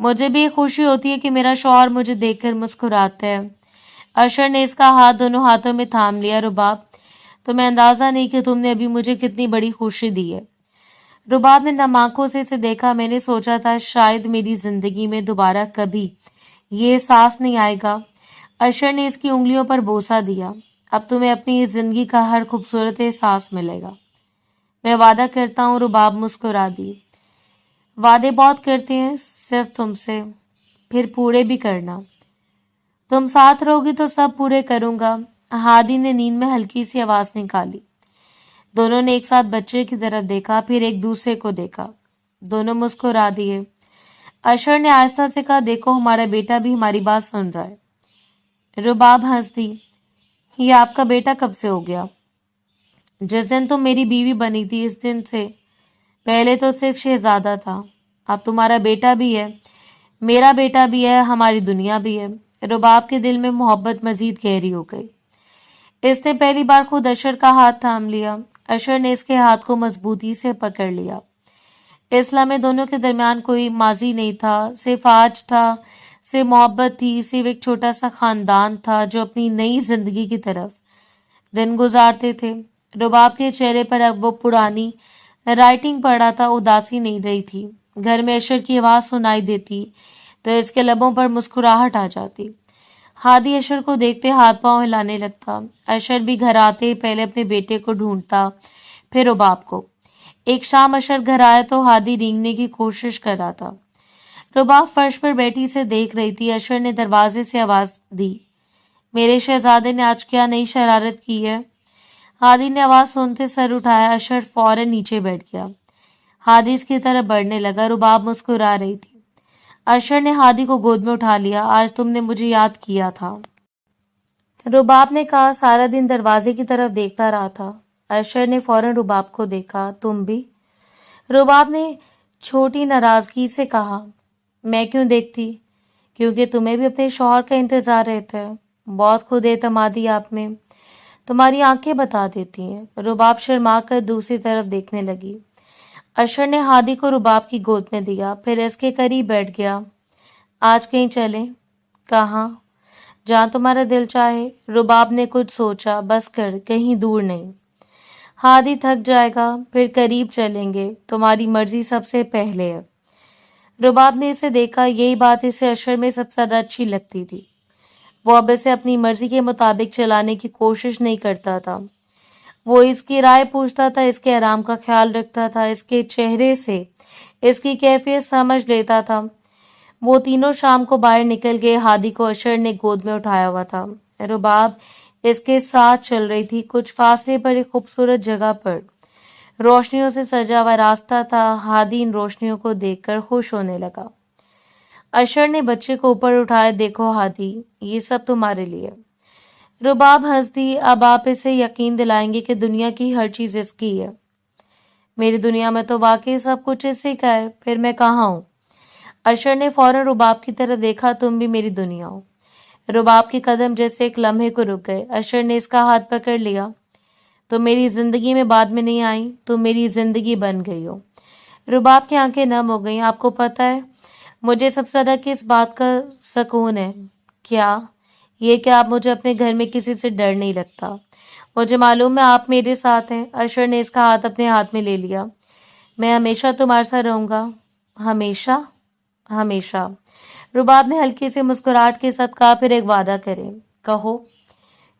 मुझे भी ये खुशी होती है कि मेरा शौहर मुझे देखकर मुस्कुराता है। अशर ने इसका हाथ दोनों हाथों में थाम लिया। रुबाब, तुम्हें अंदाजा नहीं कि तुमने अभी मुझे कितनी बड़ी खुशी दी है। रुबाब ने नम आंखों से इसे देखा। मैंने सोचा था शायद मेरी जिंदगी में दोबारा कभी ये एहसास नहीं आएगा। अशर ने इसकी उंगलियों पर बोसा दिया। अब तुम्हें अपनी इस जिंदगी का हर खूबसूरत एहसास मिलेगा। मैं वादा करता हूँ। रुबाब मुस्कुरा दी। वादे बहुत करते हैं, सिर्फ तुमसे, फिर पूरे भी करना। तुम साथ रहोगी तो सब पूरे करूंगा। हादी ने नींद में हल्की सी आवाज निकाली। दोनों ने एक साथ बच्चे की तरफ देखा, फिर एक दूसरे को देखा। दोनों मुस्कुरा दिए। अशर ने आहिस्ता से कहा, देखो हमारा बेटा भी हमारी बात सुन रहा है। रुबाब हंस दी। ये आपका बेटा कब से हो गया? जिस दिन तुम मेरी बीवी बनी थी, इस दिन से। पहले तो सिर्फ शहजादा था, अब तुम्हारा बेटा भी है, मेरा बेटा भी है, हमारी दुनिया भी है। रुबाब के दिल में मोहब्बत मजीद गहरी हो गई। इसने पहली बार खुद अशर का हाथ थाम लिया। अशर ने इसके हाथ को मजबूती से पकड़ लिया। इस लम्हे दोनों के दरमियान कोई माजी नहीं था, सिर्फ आज था, सिर्फ मोहब्बत थी, सिर्फ एक छोटा सा खानदान था जो अपनी नई जिंदगी की तरफ दिन गुजारते थे। रुबाब के चेहरे पर अब वो पुरानी राइटिंग पढ़ा था, उदासी नहीं रही थी। घर में अशर की आवाज सुनाई देती तो इसके लबों पर मुस्कुराहट आ जाती। हादी अशर को देखते हाथ पांव हिलाने लगता। अशर भी घर आते पहले अपने बेटे को ढूंढता, फिर रुबाब को। एक शाम अशर घर आया तो हादी रेंगने की कोशिश कर रहा था। रुबाब फर्श पर बैठी से देख रही थी। अशर ने दरवाजे से आवाज दी, मेरे शहजादे ने आज क्या नई शरारत की है? हादी ने आवाज सुनते सर उठाया। अशर फौरन नीचे बैठ गया। हादी इसकी तरफ बढ़ने लगा। रुबाब मुस्कुरा रही थी। अशर ने हादी को गोद में उठा लिया। आज तुमने मुझे याद किया था। रुबाब ने कहा, सारा दिन दरवाजे की तरफ देखता रहा था। अशर ने फौरन रुबाब को देखा। तुम भी? रुबाब ने छोटी नाराजगी से कहा, मैं क्यों देखती? क्योंकि तुम्हें भी अपने शौहर का इंतजार रहता है। बहुत खुद एतमादी आप में, तुम्हारी आंखें बता देती हैं। रुबाब शर्मा कर दूसरी तरफ देखने लगी। अशर ने हादी को रुबाब की गोद में दिया, फिर इसके करीब बैठ गया। आज कहीं चलें? कहाँ? जहाँ तुम्हारा दिल चाहे। रुबाब ने कुछ सोचा। बस कर, कहीं दूर नहीं। हादी थक जाएगा, फिर करीब चलेंगे, तुम्हारी मर्जी सबसे पहले है। रुबाब ने इसे देखा। यही बात इसे अशर में सबसे ज्यादा अच्छी लगती थी। वो अब इसे अपनी मर्जी के मुताबिक चलाने की कोशिश नहीं करता था। वो इसकी राय पूछता था, इसके आराम का ख्याल रखता था, इसके चेहरे से इसकी कैफियत समझ लेता था। वो तीनों शाम को बाहर निकल गए। हादी को अशर ने गोद में उठाया हुआ था। रुबाब इसके साथ चल रही थी। कुछ फासले पर एक खूबसूरत जगह पर रोशनियों से सजा हुआ रास्ता था। हादी इन रोशनियों को देखकर खुश होने लगा। अशर ने बच्चे को ऊपर उठाया। देखो हादी, ये सब तुम्हारे लिए। रुबाब हंस दी। अब आप इसे यकीन दिलाएंगे कि दुनिया की हर चीज इसकी है। मेरी दुनिया में तो वाकई सब कुछ इसी का है, फिर मैं कहाँ हूँ? अशर ने फौरन रुबाब की तरफ देखा। तुम भी मेरी दुनिया हो। रुबाब के कदम जैसे एक लम्हे को रुक गए। अशर ने इसका हाथ पकड़ लिया। तुम मेरी जिंदगी में बाद में नहीं आई, तुम मेरी जिंदगी बन गई हो। रुबाब की आंखें नम हो गईं। आपको पता है मुझे सबसे ज्यादा किस बात का सुकून है? क्या? یہ کہ آپ مجھے اپنے گھر میں کسی سے ڈر نہیں لگتا. مجھے معلوم ہے آپ میرے ساتھ ہیں. اشر نے اس کا ہاتھ اپنے ہاتھ میں لے لیا. میں ہمیشہ تمہارے ساتھ رہوں گا. ہمیشہ ہمیشہ. رباب نے ہلکی سی مسکراہٹ کے ساتھ کہا. پھر ایک وعدہ کریں. کہو.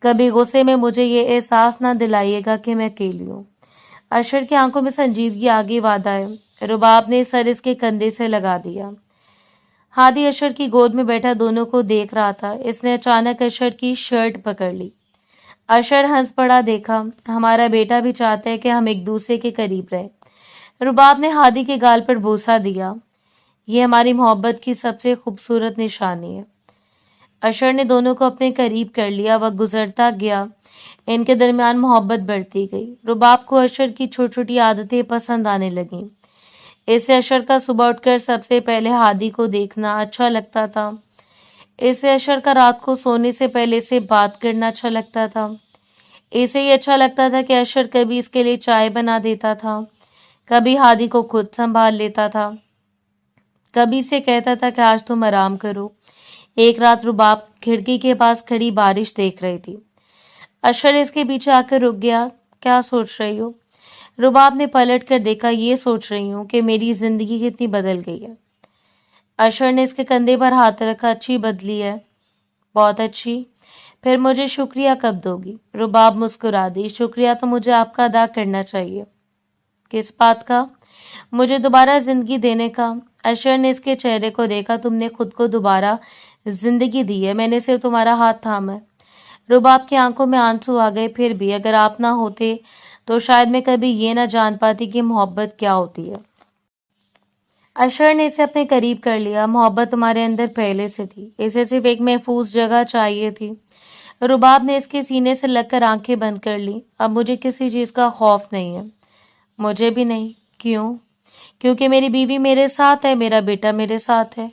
کبھی غصے میں مجھے یہ احساس نہ دلائیے گا کہ میں اکیلی ہوں. اشر کی آنکھوں میں سنجیدگی آ گئی. وعدہ ہے. رباب نے سر اس کے کندھے سے لگا دیا. ہادی اشر کی گود میں بیٹھا دونوں کو دیکھ رہا تھا. اس نے اچانک اشر کی شرٹ پکڑ لی. اشر ہنس پڑا. دیکھا ہمارا بیٹا بھی چاہتا ہے کہ ہم ایک دوسرے کے قریب رہیں. رباب نے ہادی کے گال پر بوسہ دیا. یہ ہماری محبت کی سب سے خوبصورت نشانی ہے. اشر نے دونوں کو اپنے قریب کر لیا. وقت گزرتا گیا. ان کے درمیان محبت بڑھتی گئی. رباب کو اشر کی چھوٹی چھوٹی عادتیں پسند آنے لگیں. اسے اشر کا صبح اٹھ کر سب سے پہلے ہادی کو دیکھنا اچھا لگتا تھا. اسے اشر کا رات کو سونے سے پہلے سے بات کرنا اچھا لگتا تھا. اسے یہ اچھا لگتا تھا کہ اشر کبھی اس کے لیے چائے بنا دیتا تھا, کبھی ہادی کو خود سنبھال لیتا تھا, کبھی سے کہتا تھا کہ آج تم آرام کرو. ایک رات رباب کھڑکی کے پاس کھڑی بارش دیکھ رہی تھی. اشر اس کے پیچھے آ کر رک گیا. کیا سوچ رہی ہو؟ رباب نے پلٹ کر دیکھا. یہ سوچ رہی ہوں کہ میری زندگی کتنی بدل گئی ہے. اشر نے اس کے کندھے پر ہاتھ رکھا. اچھی بدلی ہے. بہت اچھی. پھر مجھے شکریہ کب دو گی؟ رباب مسکرا دی. شکریہ تو مجھے آپ کا ادا کرنا چاہیے. کس بات کا؟ مجھے دوبارہ زندگی دینے کا. اشر نے اس کے چہرے کو دیکھا. تم نے خود کو دوبارہ زندگی دی ہے. میں نے صرف تمہارا ہاتھ تھاما ہے. رباب کی آنکھوں میں آنسو آ گئے. پھر بھی اگر آپ نہ ہوتے تو شاید میں کبھی یہ نہ جان پاتی کہ محبت کیا ہوتی ہے. اشر نے اسے اپنے قریب کر لیا. محبت تمہارے اندر پہلے سے تھی. اسے صرف ایک محفوظ جگہ چاہیے تھی. رباب نے اس کے سینے سے لگ کر آنکھیں بند کر لی. اب مجھے کسی چیز کا خوف نہیں ہے. مجھے بھی نہیں. کیوں؟ کیونکہ میری بیوی میرے ساتھ ہے. میرا بیٹا میرے ساتھ ہے.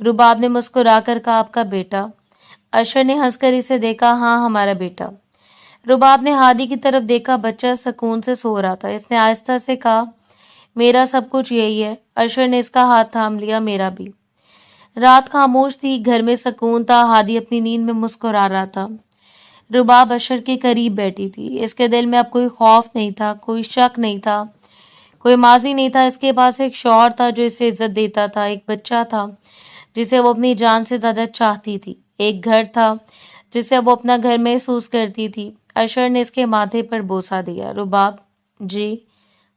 رباب نے مسکرا کر کہا. آپ کا بیٹا؟ اشر نے ہنس کر اسے دیکھا. ہاں ہمارا بیٹا. رباب نے ہادی کی طرف دیکھا. بچہ سکون سے سو رہا تھا. اس نے آہستہ سے کہا. میرا سب کچھ یہی ہے. اشر نے اس کا ہاتھ تھام لیا. میرا بھی. رات خاموش تھی. گھر میں سکون تھا. ہادی اپنی نیند میں مسکرا رہا تھا. رباب اشر کے قریب بیٹھی تھی. اس کے دل میں اب کوئی خوف نہیں تھا, کوئی شک نہیں تھا, کوئی ماضی نہیں تھا. اس کے پاس ایک شوہر تھا جو اسے عزت دیتا تھا. ایک بچہ تھا جسے وہ اپنی جان سے زیادہ چاہتی تھی. ایک گھر تھا جسے وہ اپنا گھر محسوس کرتی تھی. اشر نے اس کے ماتھے پر بوسہ دیا. رباب جی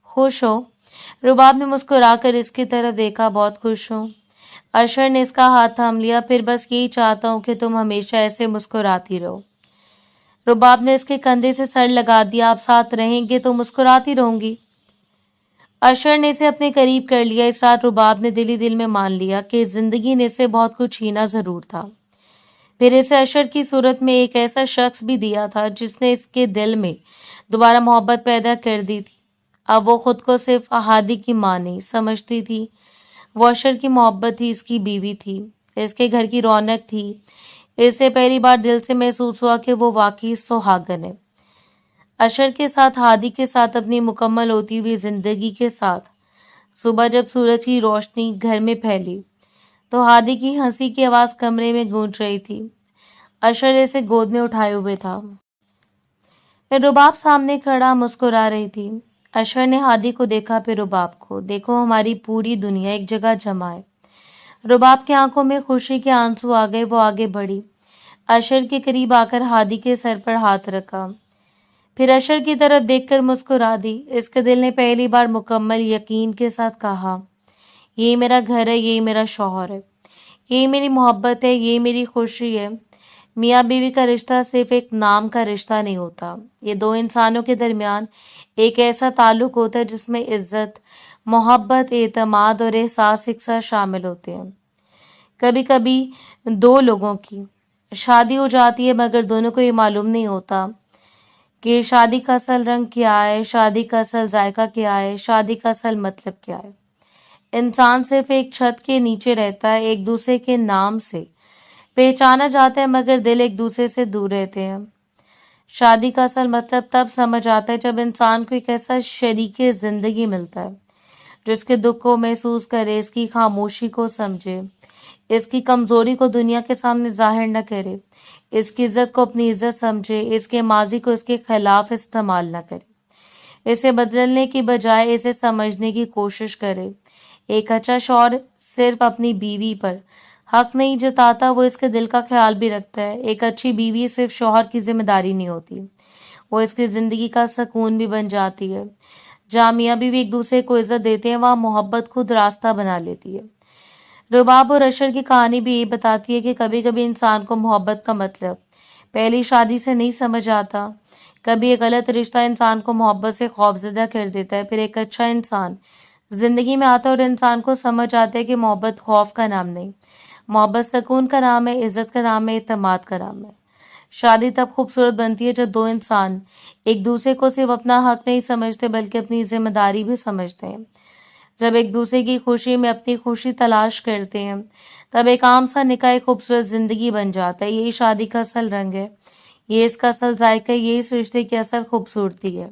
خوش ہو؟ رباب نے مسکرا کر اس کی طرف دیکھا. بہت خوش ہوں. اشر نے اس کا ہاتھ تھام لیا. پھر بس یہی چاہتا ہوں کہ تم ہمیشہ ایسے مسکراتی رہو. رباب نے اس کے کندھے سے سر لگا دیا. آپ ساتھ رہیں گے تو مسکراتی رہوں گی. اشر نے اسے اپنے قریب کر لیا. اس رات رباب نے دل ہی دل میں مان لیا کہ زندگی نے اسے بہت کچھ چھینا ضرور تھا. پھر اسے اشر کی صورت میں ایک ایسا شخص بھی دیا تھا جس نے اس کے دل میں دوبارہ محبت پیدا کر دی تھی. اب وہ خود کو صرف ہادی کی ماں نہیں سمجھتی تھی. وہ اشر کی محبت تھی. اس کی بیوی تھی. اس کے گھر کی رونق تھی. اس سے پہلی بار دل سے محسوس ہوا کہ وہ واقعی سہاگن ہے. اشر کے ساتھ, ہادی کے ساتھ, اپنی مکمل ہوتی ہوئی زندگی کے ساتھ. صبح جب سورج کی روشنی گھر میں پھیلی تو ہادی کی ہنسی کی آواز کمرے میں گونج رہی تھی. اشر اسے گود میں اٹھائے ہوئے تھا. رباب سامنے کھڑا مسکرا رہی تھی. اشر نے ہادی کو دیکھا. پھر رباب کو. دیکھو ہماری پوری دنیا ایک جگہ جمع ہے. رباب کی آنکھوں میں خوشی کے آنسو آ گئے. وہ آگے بڑھی. اشر کے قریب آ کر ہادی کے سر پر ہاتھ رکھا. پھر اشر کی طرف دیکھ کر مسکرا دی. اس کے دل نے پہلی بار مکمل یقین کے ساتھ کہا. یہی میرا گھر ہے. یہی میرا شوہر ہے. یہی میری محبت ہے. یہی میری خوشی ہے. میاں بیوی کا رشتہ صرف ایک نام کا رشتہ نہیں ہوتا. یہ دو انسانوں کے درمیان ایک ایسا تعلق ہوتا ہے جس میں عزت, محبت, اعتماد اور احساس ایک ساتھ شامل ہوتے ہیں. کبھی کبھی دو لوگوں کی شادی ہو جاتی ہے مگر دونوں کو یہ معلوم نہیں ہوتا کہ شادی کا اصل رنگ کیا ہے, شادی کا اصل ذائقہ کیا ہے, شادی کا اصل مطلب کیا ہے. انسان صرف ایک چھت کے نیچے رہتا ہے, ایک دوسرے کے نام سے پہچانا جاتا ہے مگر دل ایک دوسرے سے دور رہتے ہیں. شادی کا اصل مطلب تب سمجھ آتا ہے جب انسان کو ایک ایسا شریک زندگی ملتا ہے جو اس کے دکھ کو محسوس کرے, اس کی خاموشی کو سمجھے, اس کی کمزوری کو دنیا کے سامنے ظاہر نہ کرے، اس کی عزت کو اپنی عزت سمجھے، اس کے ماضی کو اس کے خلاف استعمال نہ کرے، اسے بدلنے کی بجائے اسے سمجھنے کی کوشش کرے۔ ایک اچھا شوہر صرف اپنی بیوی پر حق نہیں جتاتا، وہ اس کے دل کا خیال بھی رکھتا ہے۔ ایک اچھی بیوی صرف شوہر کی ذمہ داری نہیں ہوتی، وہ اس کی زندگی کا سکون بھی بن جاتی ہے۔ جہاں میاں بیوی ایک دوسرے کو عزت دیتے ہیں، وہاں محبت خود راستہ بنا لیتی ہے۔ رباب اور اشر کی کہانی بھی یہ بتاتی ہے کہ کبھی کبھی انسان کو محبت کا مطلب پہلی شادی سے نہیں سمجھ آتا۔ کبھی ایک غلط رشتہ انسان کو محبت سے خوفزدہ کر دیتا ہے، پھر ایک اچھا انسان زندگی میں آتا ہے اور انسان کو سمجھ آتا ہے کہ محبت خوف کا نام نہیں، محبت سکون کا نام ہے، عزت کا نام ہے، اعتماد کا نام ہے۔ شادی تب خوبصورت بنتی ہے جب دو انسان ایک دوسرے کو صرف اپنا حق نہیں سمجھتے بلکہ اپنی ذمہ داری بھی سمجھتے ہیں۔ جب ایک دوسرے کی خوشی میں اپنی خوشی تلاش کرتے ہیں تب ایک عام سا نکاح ایک خوبصورت زندگی بن جاتا ہے۔ یہی شادی کا اصل رنگ ہے، یہ اس کا اصل ذائقہ ہے، یہ اس رشتے کی اصل خوبصورتی ہے۔